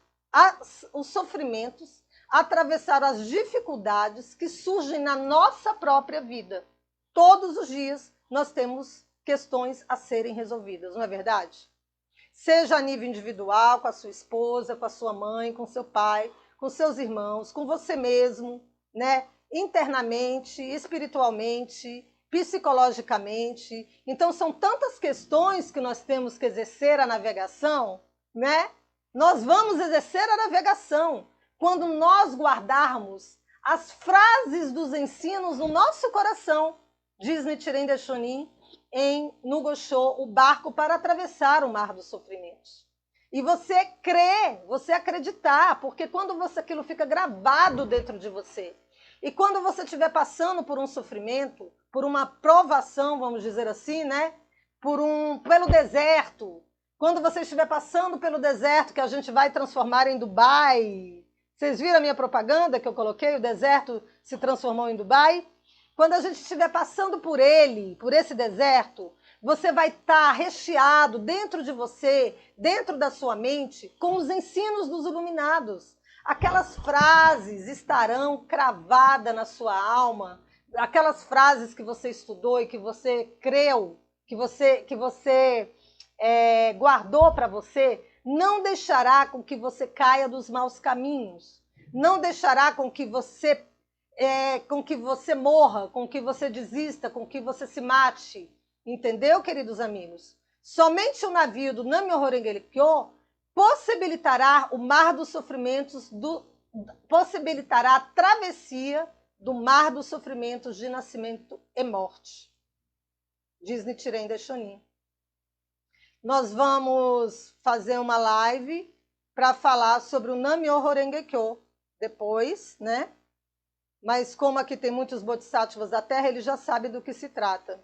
os sofrimentos, atravessar as dificuldades que surgem na nossa própria vida. Todos os dias nós temos questões a serem resolvidas, não é verdade? Seja a nível individual, com a sua esposa, com a sua mãe, com seu pai, com seus irmãos, com você mesmo, né? Internamente, espiritualmente, psicologicamente. Então, são tantas questões que nós temos que exercer a navegação, né? Nós vamos exercer a navegação quando nós guardarmos as frases dos ensinos no nosso coração, diz Nichiren Daishonin, no Gosho, o barco para atravessar o mar dos sofrimentos. E você crer, você acreditar, porque quando aquilo fica gravado dentro de você, e quando você estiver passando por um sofrimento, por uma provação, vamos dizer assim, né? Pelo deserto, quando você estiver passando pelo deserto, que a gente vai transformar em Dubai. Vocês viram a minha propaganda que eu coloquei? O deserto se transformou em Dubai. Quando a gente estiver passando por esse deserto, você vai estar recheado dentro de você, dentro da sua mente, com os ensinos dos iluminados. Aquelas frases estarão cravadas na sua alma, aquelas frases que você estudou e que você creu, que você guardou para você, não deixará com que você caia dos maus caminhos, não deixará com que você morra, com que você desista, com que você se mate. Entendeu, queridos amigos? Somente o navio do Nam-myoho Renge-kyo possibilitará o mar dos sofrimentos, possibilitará a travessia do mar dos sofrimentos de nascimento e morte. Diz Nichiren Daishonin. Nós vamos fazer uma live para falar sobre o Nam-myoho Renge-kyo depois, né? Mas como aqui tem muitos bodhisattvas da Terra, ele já sabe do que se trata.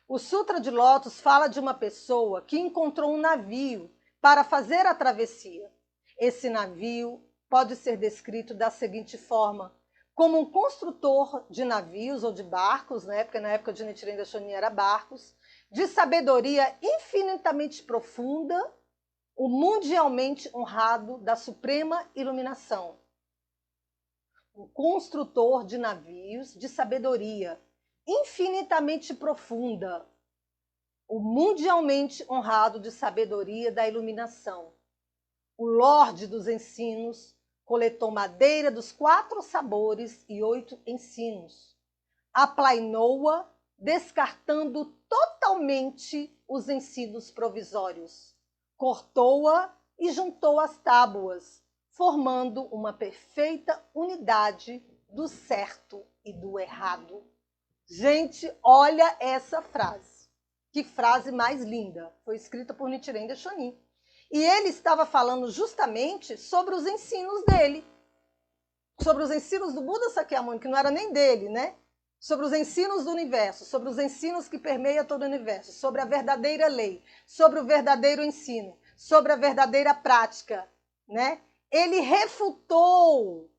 O Sutra de Lótus fala de uma pessoa que encontrou um navio para fazer a travessia. Esse navio pode ser descrito da seguinte forma, como um construtor de navios ou de barcos, né? Porque na época de Nichiren Daishonin era barcos, de sabedoria infinitamente profunda, o mundialmente honrado da suprema iluminação. Um construtor de navios de sabedoria infinitamente profunda, o mundialmente honrado de sabedoria da iluminação. O Lorde dos ensinos coletou madeira dos 4 sabores e 8 ensinos. Aplainou-a, descartando totalmente os ensinos provisórios. Cortou-a e juntou as tábuas, formando uma perfeita unidade do certo e do errado. Gente, olha essa frase. Que frase mais linda. Foi escrita por Nichiren Daishonin. E ele estava falando justamente sobre os ensinos dele. Sobre os ensinos do Buda Sakyamuni, que não era nem dele, né? sobre os ensinos do universo, sobre os ensinos que permeiam todo o universo, sobre a verdadeira lei, sobre o verdadeiro ensino, sobre a verdadeira prática, né? Ele refutou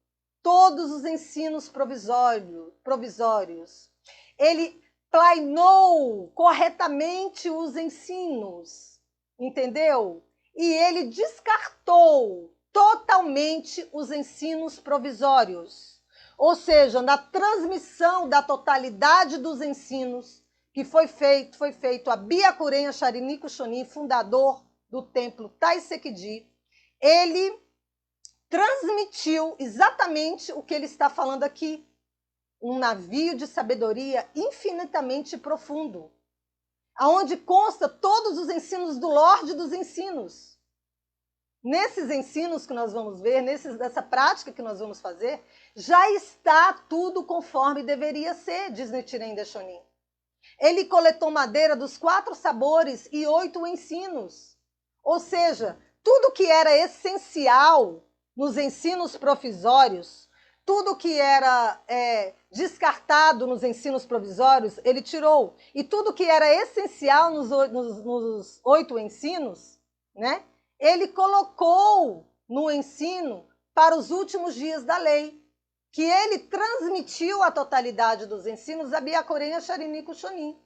todos os ensinos provisórios. Ele planeou corretamente os ensinos, entendeu? E ele descartou totalmente os ensinos provisórios. Ou seja, na transmissão da totalidade dos ensinos que foi feito a Byakuren Shariniko Shonin, fundador do templo Taisekiji, ele transmitiu exatamente o que ele está falando aqui. Um navio de sabedoria infinitamente profundo, aonde consta todos os ensinos do Lorde dos ensinos. Nesses ensinos que nós vamos ver, nessa prática que nós vamos fazer, já está tudo conforme deveria ser, diz Nichiren Daishonin. Ele coletou madeira dos 4 sabores e 8 ensinos. Ou seja, tudo que era essencial nos ensinos provisórios, tudo que era descartado nos ensinos provisórios, ele tirou. E tudo que era essencial nos 8 ensinos, né, ele colocou no ensino para os últimos dias da lei, que ele transmitiu a totalidade dos ensinos a Byakuren Shariniko Shonin.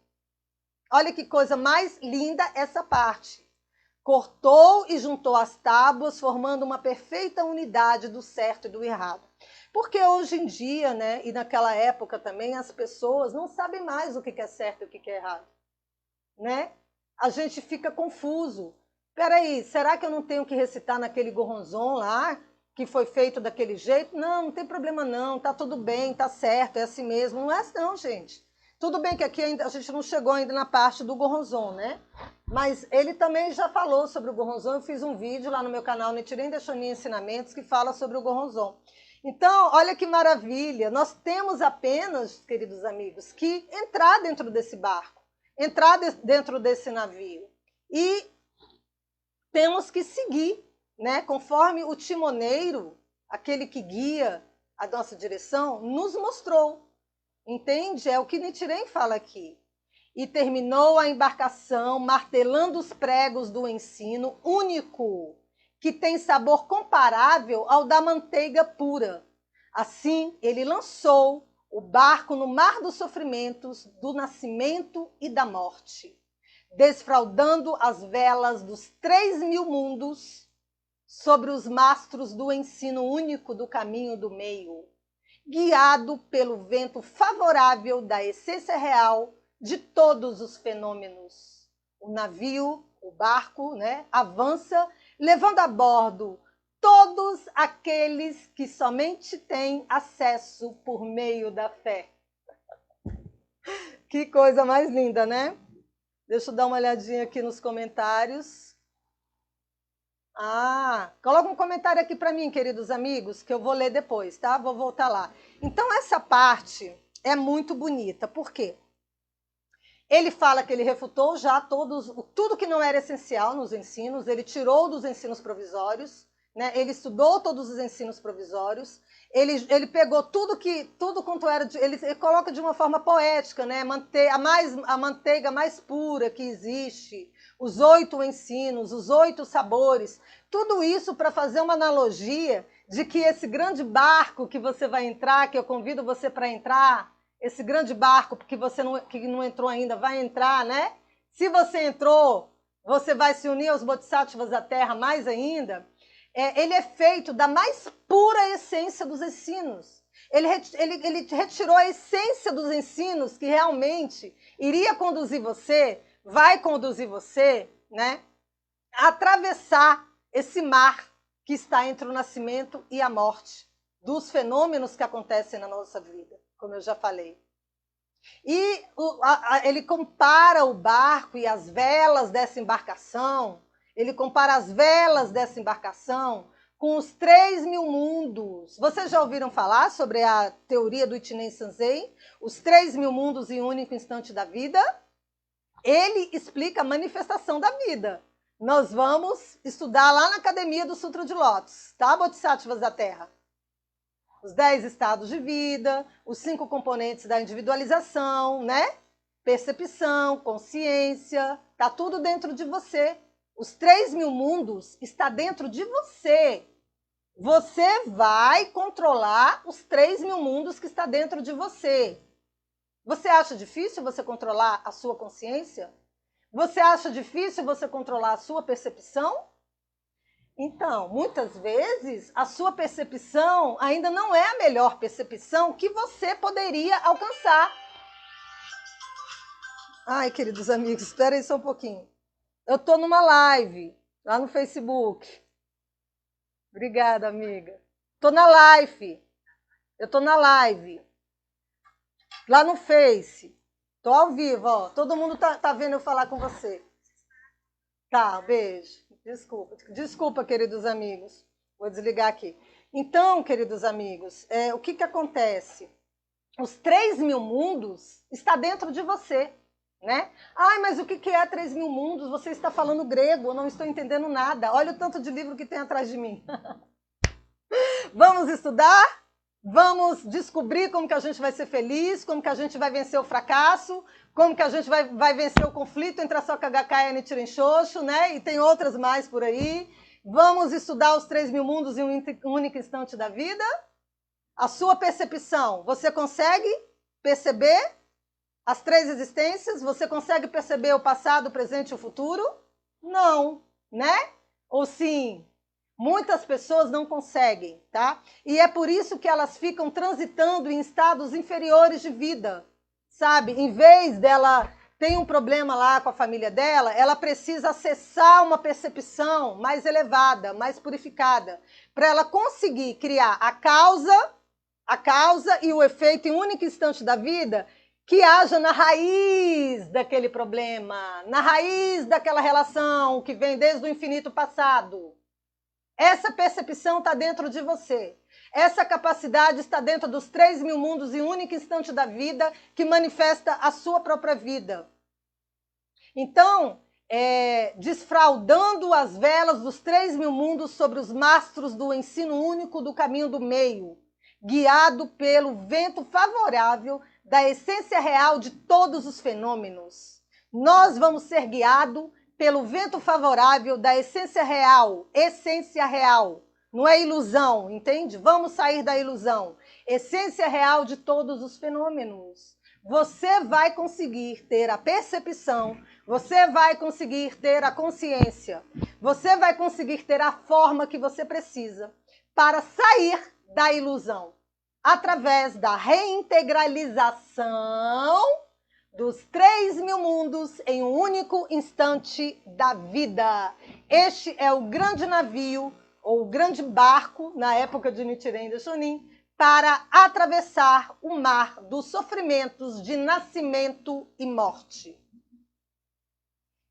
Olha que coisa mais linda essa parte. Cortou e juntou as tábuas, formando uma perfeita unidade do certo e do errado. Porque hoje em dia, né, e naquela época também, as pessoas não sabem mais o que é certo e o que é errado, né? A gente fica confuso. Peraí, será que eu não tenho que recitar naquele Goronzon lá, que foi feito daquele jeito? Não, não tem problema não, tá tudo bem, tá certo, é assim mesmo. Não é assim não, gente. Tudo bem que aqui ainda, a gente não chegou ainda na parte do Goronzon, né? Mas ele também já falou sobre o Goronzon. Eu fiz um vídeo lá no meu canal, Nichiren Daishonin Ensinamentos, que fala sobre o Goronzon. Então, olha que maravilha. Nós temos apenas, queridos amigos, que entrar dentro desse barco, entrar dentro desse navio. E temos que seguir, né? Conforme o timoneiro, aquele que guia a nossa direção, nos mostrou. Entende? É o que Nichiren fala aqui. E terminou a embarcação martelando os pregos do ensino único, que tem sabor comparável ao da manteiga pura. Assim, ele lançou o barco no mar dos sofrimentos, do nascimento e da morte, desfraldando as velas dos 3.000 mundos sobre os mastros do ensino único do caminho do meio, guiado pelo vento favorável da essência real de todos os fenômenos. O navio, o barco, né, avança, levando a bordo todos aqueles que somente têm acesso por meio da fé. Que coisa mais linda, né? Deixa eu dar uma olhadinha aqui nos comentários. Coloca um comentário aqui para mim, queridos amigos, que eu vou ler depois, tá? Vou voltar lá. Então, essa parte é muito bonita. Por quê? Ele fala que ele refutou já tudo que não era essencial nos ensinos, ele tirou dos ensinos provisórios, né? Ele estudou todos os ensinos provisórios, ele pegou tudo quanto era, ele coloca de uma forma poética, né? A manteiga mais pura que existe, os 8 ensinos, os 8 sabores, tudo isso para fazer uma analogia de que esse grande barco que você vai entrar, que eu convido você para entrar, esse grande barco, porque que não entrou ainda, vai entrar, né? Se você entrou, você vai se unir aos Bodhisattvas da Terra mais ainda. Ele é feito da mais pura essência dos ensinos. Ele retirou a essência dos ensinos que realmente iria conduzir você, vai conduzir você, né, a atravessar esse mar que está entre o nascimento e a morte, dos fenômenos que acontecem na nossa vida, como eu já falei. E ele compara o barco e as velas dessa embarcação, ele compara as velas dessa embarcação com os 3.000 mundos. Vocês já ouviram falar sobre a teoria do Ichinen Sanzei? Os 3.000 mundos em um único instante da vida? Ele explica a manifestação da vida. Nós vamos estudar lá na Academia do Sutra de Lótus, tá, Bodhisattvas da Terra? Os 10 estados de vida, os 5 componentes da individualização, né? Percepção, consciência, tá tudo dentro de você. Os 3.000 mundos está dentro de você. Você vai controlar os 3.000 mundos que está dentro de você. Você acha difícil você controlar a sua consciência? Você acha difícil você controlar a sua percepção? Então, muitas vezes, a sua percepção ainda não é a melhor percepção que você poderia alcançar. Ai, queridos amigos, espera aí só um pouquinho. Eu estou numa live lá no Facebook. Obrigada, amiga. Estou na live. Eu estou na live. Lá no Face. Estou ao vivo, ó. Todo mundo tá vendo eu falar com você. Tá, beijo. Desculpa, queridos amigos. Vou desligar aqui. Então, queridos amigos, o que acontece? Os 3.000 mundos está dentro de você, né? Ai, mas o que é 3.000 mundos? Você está falando grego, eu não estou entendendo nada. Olha o tanto de livro que tem atrás de mim. Vamos estudar? Vamos descobrir como que a gente vai ser feliz, como que a gente vai vencer o fracasso, como que a gente vai vencer o conflito entre a Soka-Gakkai e a Nichiren Shoshu, né? E tem outras mais por aí. Vamos estudar os 3.000 mundos em um único instante da vida? A sua percepção, você consegue perceber as 3 existências? Você consegue perceber o passado, o presente e o futuro? Não, né? Ou sim? Muitas pessoas não conseguem, tá? E é por isso que elas ficam transitando em estados inferiores de vida, sabe? Em vez dela ter um problema lá com a família dela, ela precisa acessar uma percepção mais elevada, mais purificada, para ela conseguir criar a causa e o efeito em um único instante da vida que haja na raiz daquele problema, na raiz daquela relação que vem desde o infinito passado. Essa percepção está dentro de você. Essa capacidade está dentro dos 3.000 mundos em um único instante da vida que manifesta a sua própria vida. Então, desfraldando as velas dos 3.000 mundos sobre os mastros do ensino único do caminho do meio, guiado pelo vento favorável da essência real de todos os fenômenos. Nós vamos ser guiados pelo vento favorável da essência real, não é ilusão, entende? Vamos sair da ilusão. Essência real de todos os fenômenos. Você vai conseguir ter a percepção, você vai conseguir ter a consciência, você vai conseguir ter a forma que você precisa para sair da ilusão, através da reintegralização dos 3.000 mundos em um único instante da vida. Este é o grande navio, ou o grande barco, na época de Nichiren Daishonin, para atravessar o mar dos sofrimentos de nascimento e morte.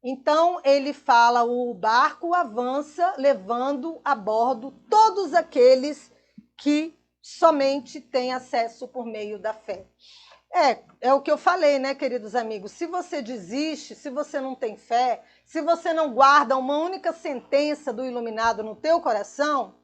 Então, ele fala, o barco avança, levando a bordo todos aqueles que somente têm acesso por meio da fé. É o que eu falei, né, queridos amigos? Se você desiste, se você não tem fé, se você não guarda uma única sentença do iluminado no teu coração,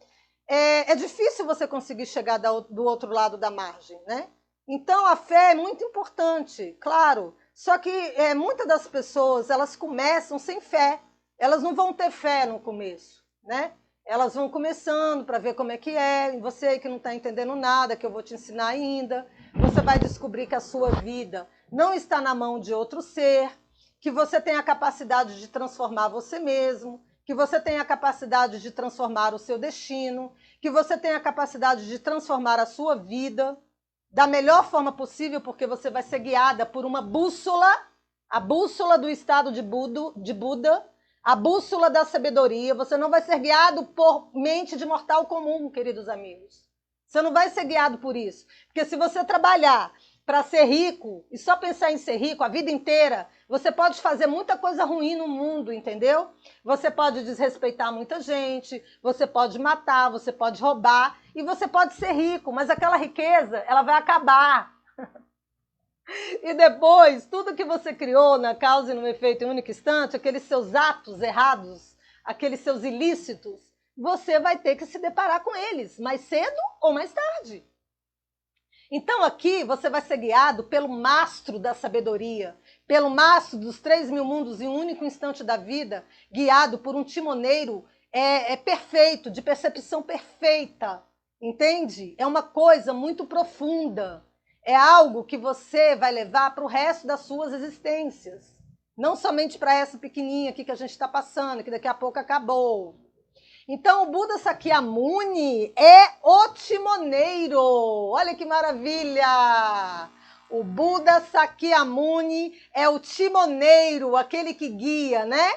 é difícil você conseguir chegar do outro lado da margem, né? Então, a fé é muito importante, claro. Só que muitas das pessoas, elas começam sem fé. Elas não vão ter fé no começo, né? Elas vão começando para ver como é que é. E você que não está entendendo nada, que eu vou te ensinar ainda, você vai descobrir que a sua vida não está na mão de outro ser, que você tem a capacidade de transformar você mesmo, que você tem a capacidade de transformar o seu destino, que você tem a capacidade de transformar a sua vida da melhor forma possível, porque você vai ser guiada por uma bússola, a bússola do estado de Buda, a bússola da sabedoria. Você não vai ser guiado por mente de mortal comum, queridos amigos. Você não vai ser guiado por isso. Porque se você trabalhar para ser rico e só pensar em ser rico a vida inteira, você pode fazer muita coisa ruim no mundo, entendeu? Você pode desrespeitar muita gente, você pode matar, você pode roubar e você pode ser rico, mas aquela riqueza, ela vai acabar. E depois, tudo que você criou na causa e no efeito em um único instante, aqueles seus atos errados, aqueles seus ilícitos, você vai ter que se deparar com eles, mais cedo ou mais tarde. Então aqui você vai ser guiado pelo mastro da sabedoria, pelo mastro dos 3.000 mundos em um único instante da vida, guiado por um timoneiro perfeito, de percepção perfeita, entende? É uma coisa muito profunda, é algo que você vai levar para o resto das suas existências, não somente para essa pequenininha aqui que a gente está passando, que daqui a pouco acabou. Então, o Buda Sakyamuni é o timoneiro. Olha que maravilha! O Buda Sakyamuni é o timoneiro, aquele que guia, né?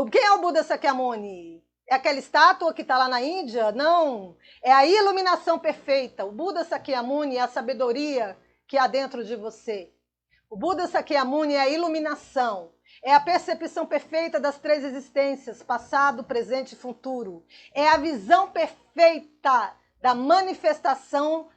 Quem é o Buda Sakyamuni? É aquela estátua que está lá na Índia? Não. É a iluminação perfeita. O Buda Sakyamuni é a sabedoria que há dentro de você. O Buda Sakyamuni é a iluminação. É a percepção perfeita das 3 existências, passado, presente e futuro. É a visão perfeita da manifestação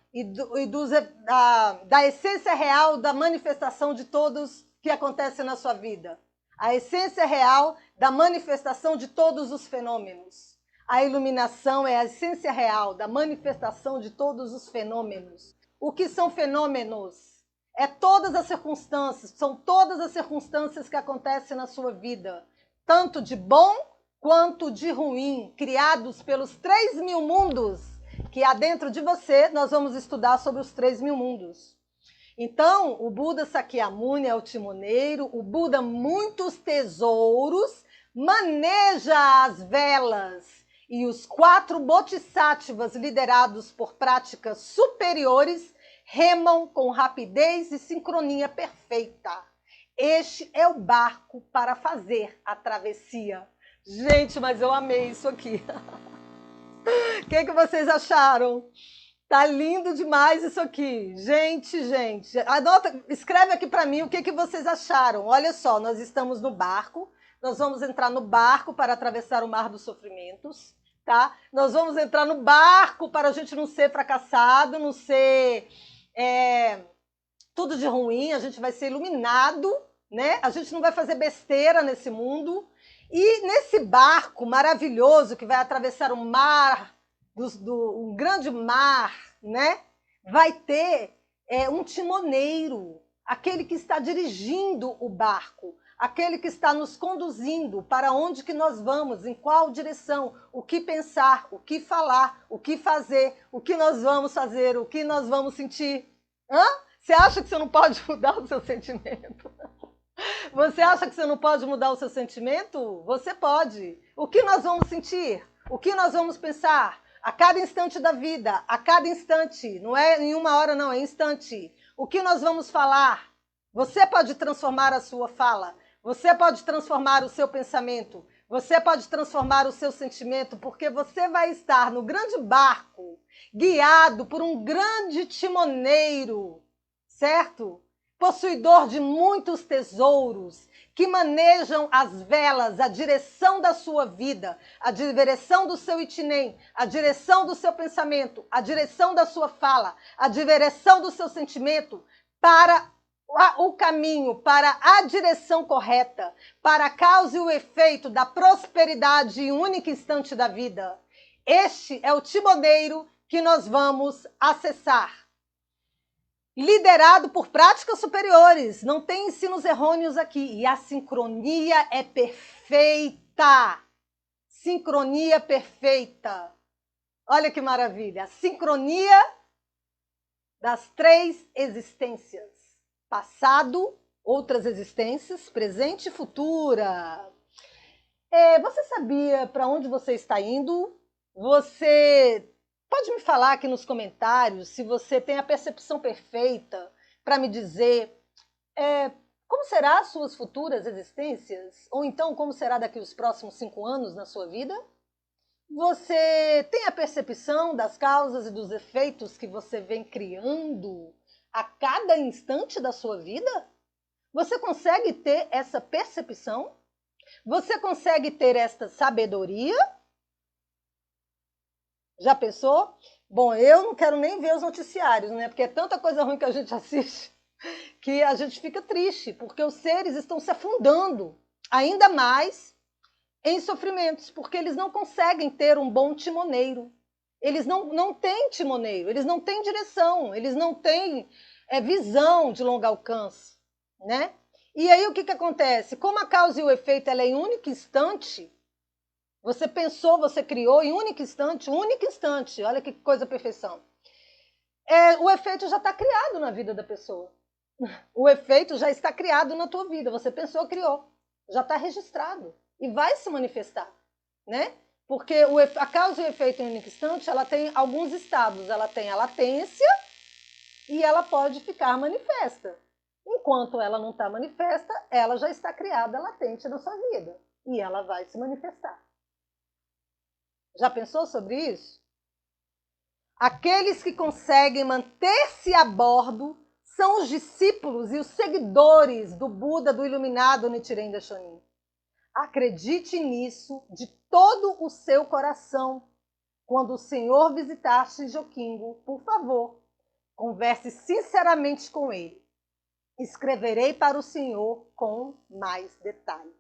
da essência real da manifestação de todos que acontecem na sua vida. A essência real da manifestação de todos os fenômenos. A iluminação é a essência real da manifestação de todos os fenômenos. O que são fenômenos? É todas as circunstâncias, são todas as circunstâncias que acontecem na sua vida, tanto de bom quanto de ruim, criados pelos 3.000 mundos que há dentro de você. Nós vamos estudar sobre os 3.000 mundos. Então, o Buda Sakyamuni é o timoneiro, o Buda muitos tesouros, maneja as velas e os 4 bodhisattvas liderados por práticas superiores remam com rapidez e sincronia perfeita. Este é o barco para fazer a travessia. Gente, mas eu amei isso aqui. O que vocês acharam? Tá lindo demais isso aqui. Gente. Anota, escreve aqui para mim o que vocês acharam. Olha só, nós estamos no barco. Nós vamos entrar no barco para atravessar o mar dos sofrimentos, tá? Nós vamos entrar no barco para a gente não ser fracassado, não ser tudo de ruim. A gente vai ser iluminado, né? A gente não vai fazer besteira nesse mundo. E nesse barco maravilhoso que vai atravessar o mar, um grande mar, né? Vai ter um timoneiro, aquele que está dirigindo o barco, aquele que está nos conduzindo para onde que nós vamos, em qual direção, o que pensar, o que falar, o que fazer, o que nós vamos fazer, o que nós vamos sentir. Você acha que você não pode mudar o seu sentimento? Você acha que você não pode mudar o seu sentimento? Você pode. O que nós vamos sentir? O que nós vamos pensar? A cada instante da vida, a cada instante, não é em uma hora não, é instante. O que nós vamos falar? Você pode transformar a sua fala, você pode transformar o seu pensamento, você pode transformar o seu sentimento, porque você vai estar no grande barco, guiado por um grande timoneiro, certo? Possuidor de muitos tesouros, que manejam as velas, a direção da sua vida, a direção do seu itinem, a direção do seu pensamento, a direção da sua fala, a direção do seu sentimento para o caminho, para a direção correta, para a causa e o efeito da prosperidade em um único instante da vida. Este é o timoneiro que nós vamos acessar. Liderado por práticas superiores, não tem ensinos errôneos aqui. E a sincronia é perfeita. Sincronia perfeita. Olha que maravilha. A sincronia das 3 existências. Passado, outras existências, presente e futura. Você sabia para onde você está indo? Você pode me falar aqui nos comentários se você tem a percepção perfeita para me dizer como serão as suas futuras existências? Ou então como será daqui os próximos 5 anos na sua vida? Você tem a percepção das causas e dos efeitos que você vem criando a cada instante da sua vida? Você consegue ter essa percepção? Você consegue ter esta sabedoria? Já pensou? Bom, eu não quero nem ver os noticiários, né? Porque é tanta coisa ruim que a gente assiste que a gente fica triste, porque os seres estão se afundando ainda mais em sofrimentos, porque eles não conseguem ter um bom timoneiro. eles não têm timoneiro, eles não têm direção, eles não têm visão de longo alcance, né? E aí o que acontece? Como a causa e o efeito ela é em único instante, você pensou, você criou em único instante, olha que coisa perfeição. O efeito já está criado na vida da pessoa. O efeito já está criado na tua vida. Você pensou, criou. Já está registrado. E vai se manifestar, né? Porque a causa e o efeito em único instante, ela tem alguns estados. Ela tem a latência e ela pode ficar manifesta. Enquanto ela não está manifesta, ela já está criada latente na sua vida. E ela vai se manifestar. Já pensou sobre isso? Aqueles que conseguem manter-se a bordo são os discípulos e os seguidores do Buda, do iluminado Nichiren Daishonin. Acredite nisso de todo o seu coração. Quando o Senhor visitar Shijokingo, por favor, converse sinceramente com ele. Escreverei para o Senhor com mais detalhes.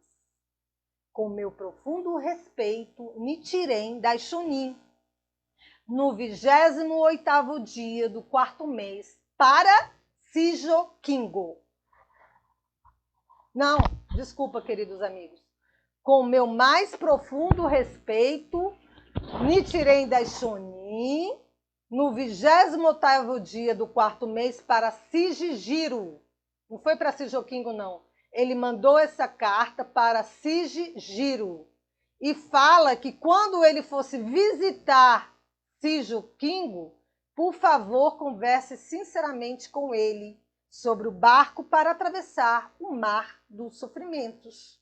Com meu profundo respeito, Nichiren Daishonin. No 28º dia do 4º mês, para Shijokingo. Não, desculpa, queridos amigos. Com meu mais profundo respeito, Nichiren Daishonin, no 28º dia do 4º mês, para Shijiro. Não foi para Shijokingo, não. Ele mandou essa carta para Shijiro. E fala que quando ele fosse visitar Shijokingo, por favor, converse sinceramente com ele sobre o barco para atravessar o mar dos sofrimentos.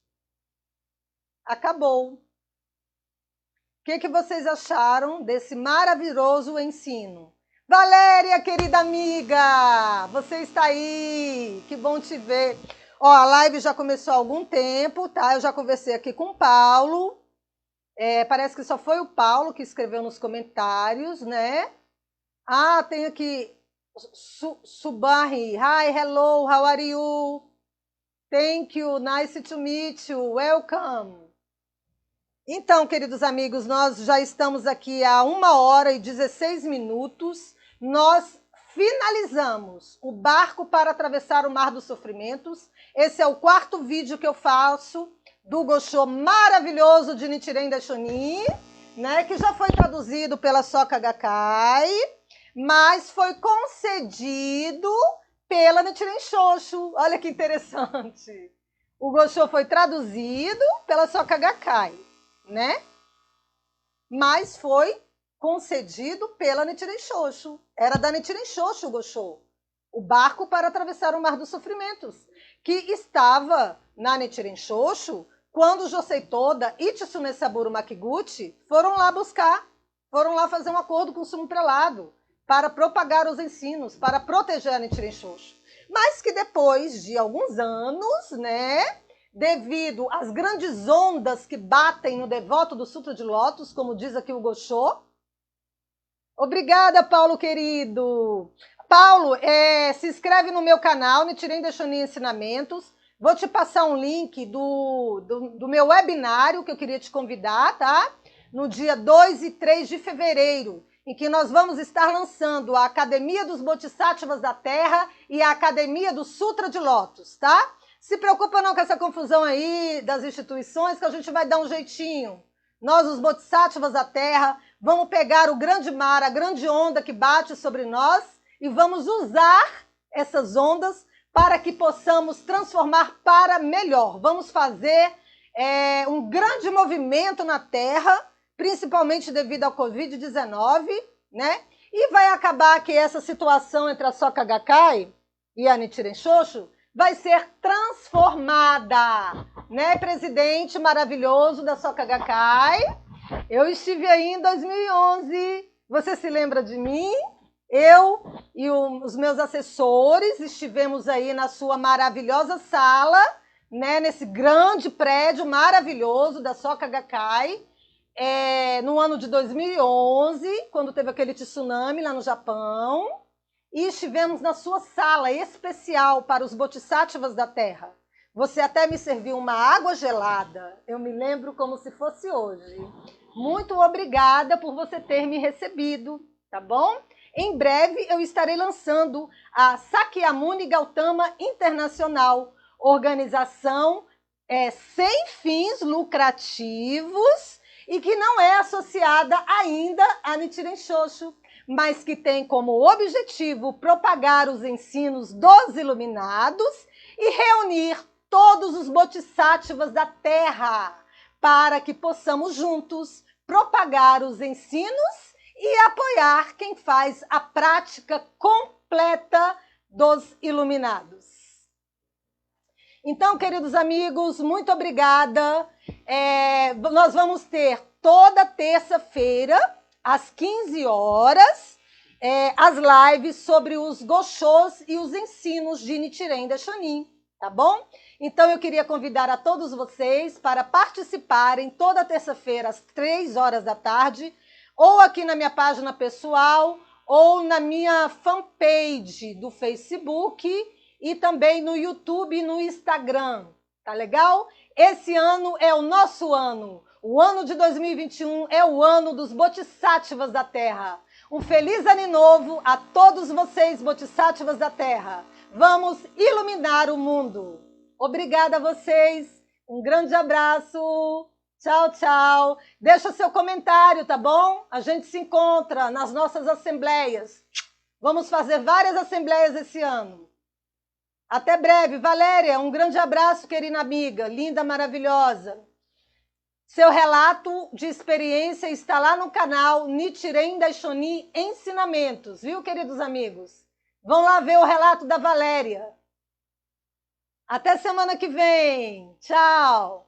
Acabou. O que vocês acharam desse maravilhoso ensino? Valéria, querida amiga, você está aí, que bom te ver. Ó, a live já começou há algum tempo, tá? Eu já conversei aqui com o Paulo. Parece que só foi o Paulo que escreveu nos comentários, né? Ah, tem aqui Subahi. Hi, hello, how are you? Thank you, nice to meet you, welcome. Então, queridos amigos, nós já estamos aqui há 1h16. Nós finalizamos o barco para atravessar o mar dos sofrimentos. Esse é o 4º vídeo que eu faço do Gosho maravilhoso de Nichiren Daishonin, né, que já foi traduzido pela Soka Gakkai, mas foi concedido pela Nichiren Shoshu. Olha que interessante. O Gosho foi traduzido pela Soka Gakkai, né? Mas foi concedido pela Nichiren Shoshu. Era da Nichiren Shoshu o Gosho. O barco para atravessar o mar dos sofrimentos, que estava na Nichiren Shoshu quando Josei Toda e Tsune Saburo Makiguchi foram lá buscar, foram lá fazer um acordo com o sumo prelado para propagar os ensinos, para proteger a Nichiren Shoshu. Mas que depois de alguns anos, né, devido às grandes ondas que batem no devoto do Sutra de Lótus, como diz aqui o Gosho. Obrigada, Paulo querido. Paulo, se inscreve no meu canal, Nichiren Daishonin Ensinamentos. Vou te passar um link do meu webinário que eu queria te convidar, tá? No dia 2 e 3 de fevereiro, em que nós vamos estar lançando a Academia dos Bodhisattvas da Terra e a Academia do Sutra de Lótus, tá? Se preocupa não com essa confusão aí das instituições, que a gente vai dar um jeitinho. Nós, os Bodhisattvas da Terra, vamos pegar o grande mar, a grande onda que bate sobre nós e vamos usar essas ondas para que possamos transformar para melhor. Vamos fazer um grande movimento na Terra, principalmente devido ao Covid-19, né? E vai acabar que essa situação entre a Soka Gakkai e a Nichiren Shoshu vai ser transformada, né, presidente maravilhoso da Soka Gakkai? Eu estive aí em 2011, você se lembra de mim? Eu e os meus assessores estivemos aí na sua maravilhosa sala, né, nesse grande prédio maravilhoso da Soka Gakkai, no ano de 2011, quando teve aquele tsunami lá no Japão, e estivemos na sua sala especial para os Bodhisattvas da Terra. Você até me serviu uma água gelada. Eu me lembro como se fosse hoje. Muito obrigada por você ter me recebido, tá bom? Em breve eu estarei lançando a Sakyamuni Gautama Internacional, organização sem fins lucrativos e que não é associada ainda a Nichiren Shoshu, mas que tem como objetivo propagar os ensinos dos iluminados e reunir todos os bodhisattvas da Terra para que possamos juntos propagar os ensinos e apoiar quem faz a prática completa dos iluminados. Então, queridos amigos, muito obrigada. Nós vamos ter toda terça-feira, às 15 horas, as lives sobre os Goshos e os ensinos de Nichiren Daishonin, tá bom? Então, eu queria convidar a todos vocês para participarem toda terça-feira, às 3 horas da tarde, ou aqui na minha página pessoal, ou na minha fanpage do Facebook, e também no YouTube e no Instagram, tá legal? Esse ano é o nosso ano. O ano de 2021 é o ano dos Bodhisattvas da Terra. Um feliz ano novo a todos vocês, Bodhisattvas da Terra. Vamos iluminar o mundo. Obrigada a vocês. Um grande abraço. Tchau, tchau. Deixa seu comentário, tá bom? A gente se encontra nas nossas assembleias. Vamos fazer várias assembleias esse ano. Até breve. Valéria, um grande abraço, querida amiga, linda, maravilhosa. Seu relato de experiência está lá no canal Nichiren Daishonin Ensinamentos, viu, queridos amigos? Vão lá ver o relato da Valéria. Até semana que vem. Tchau.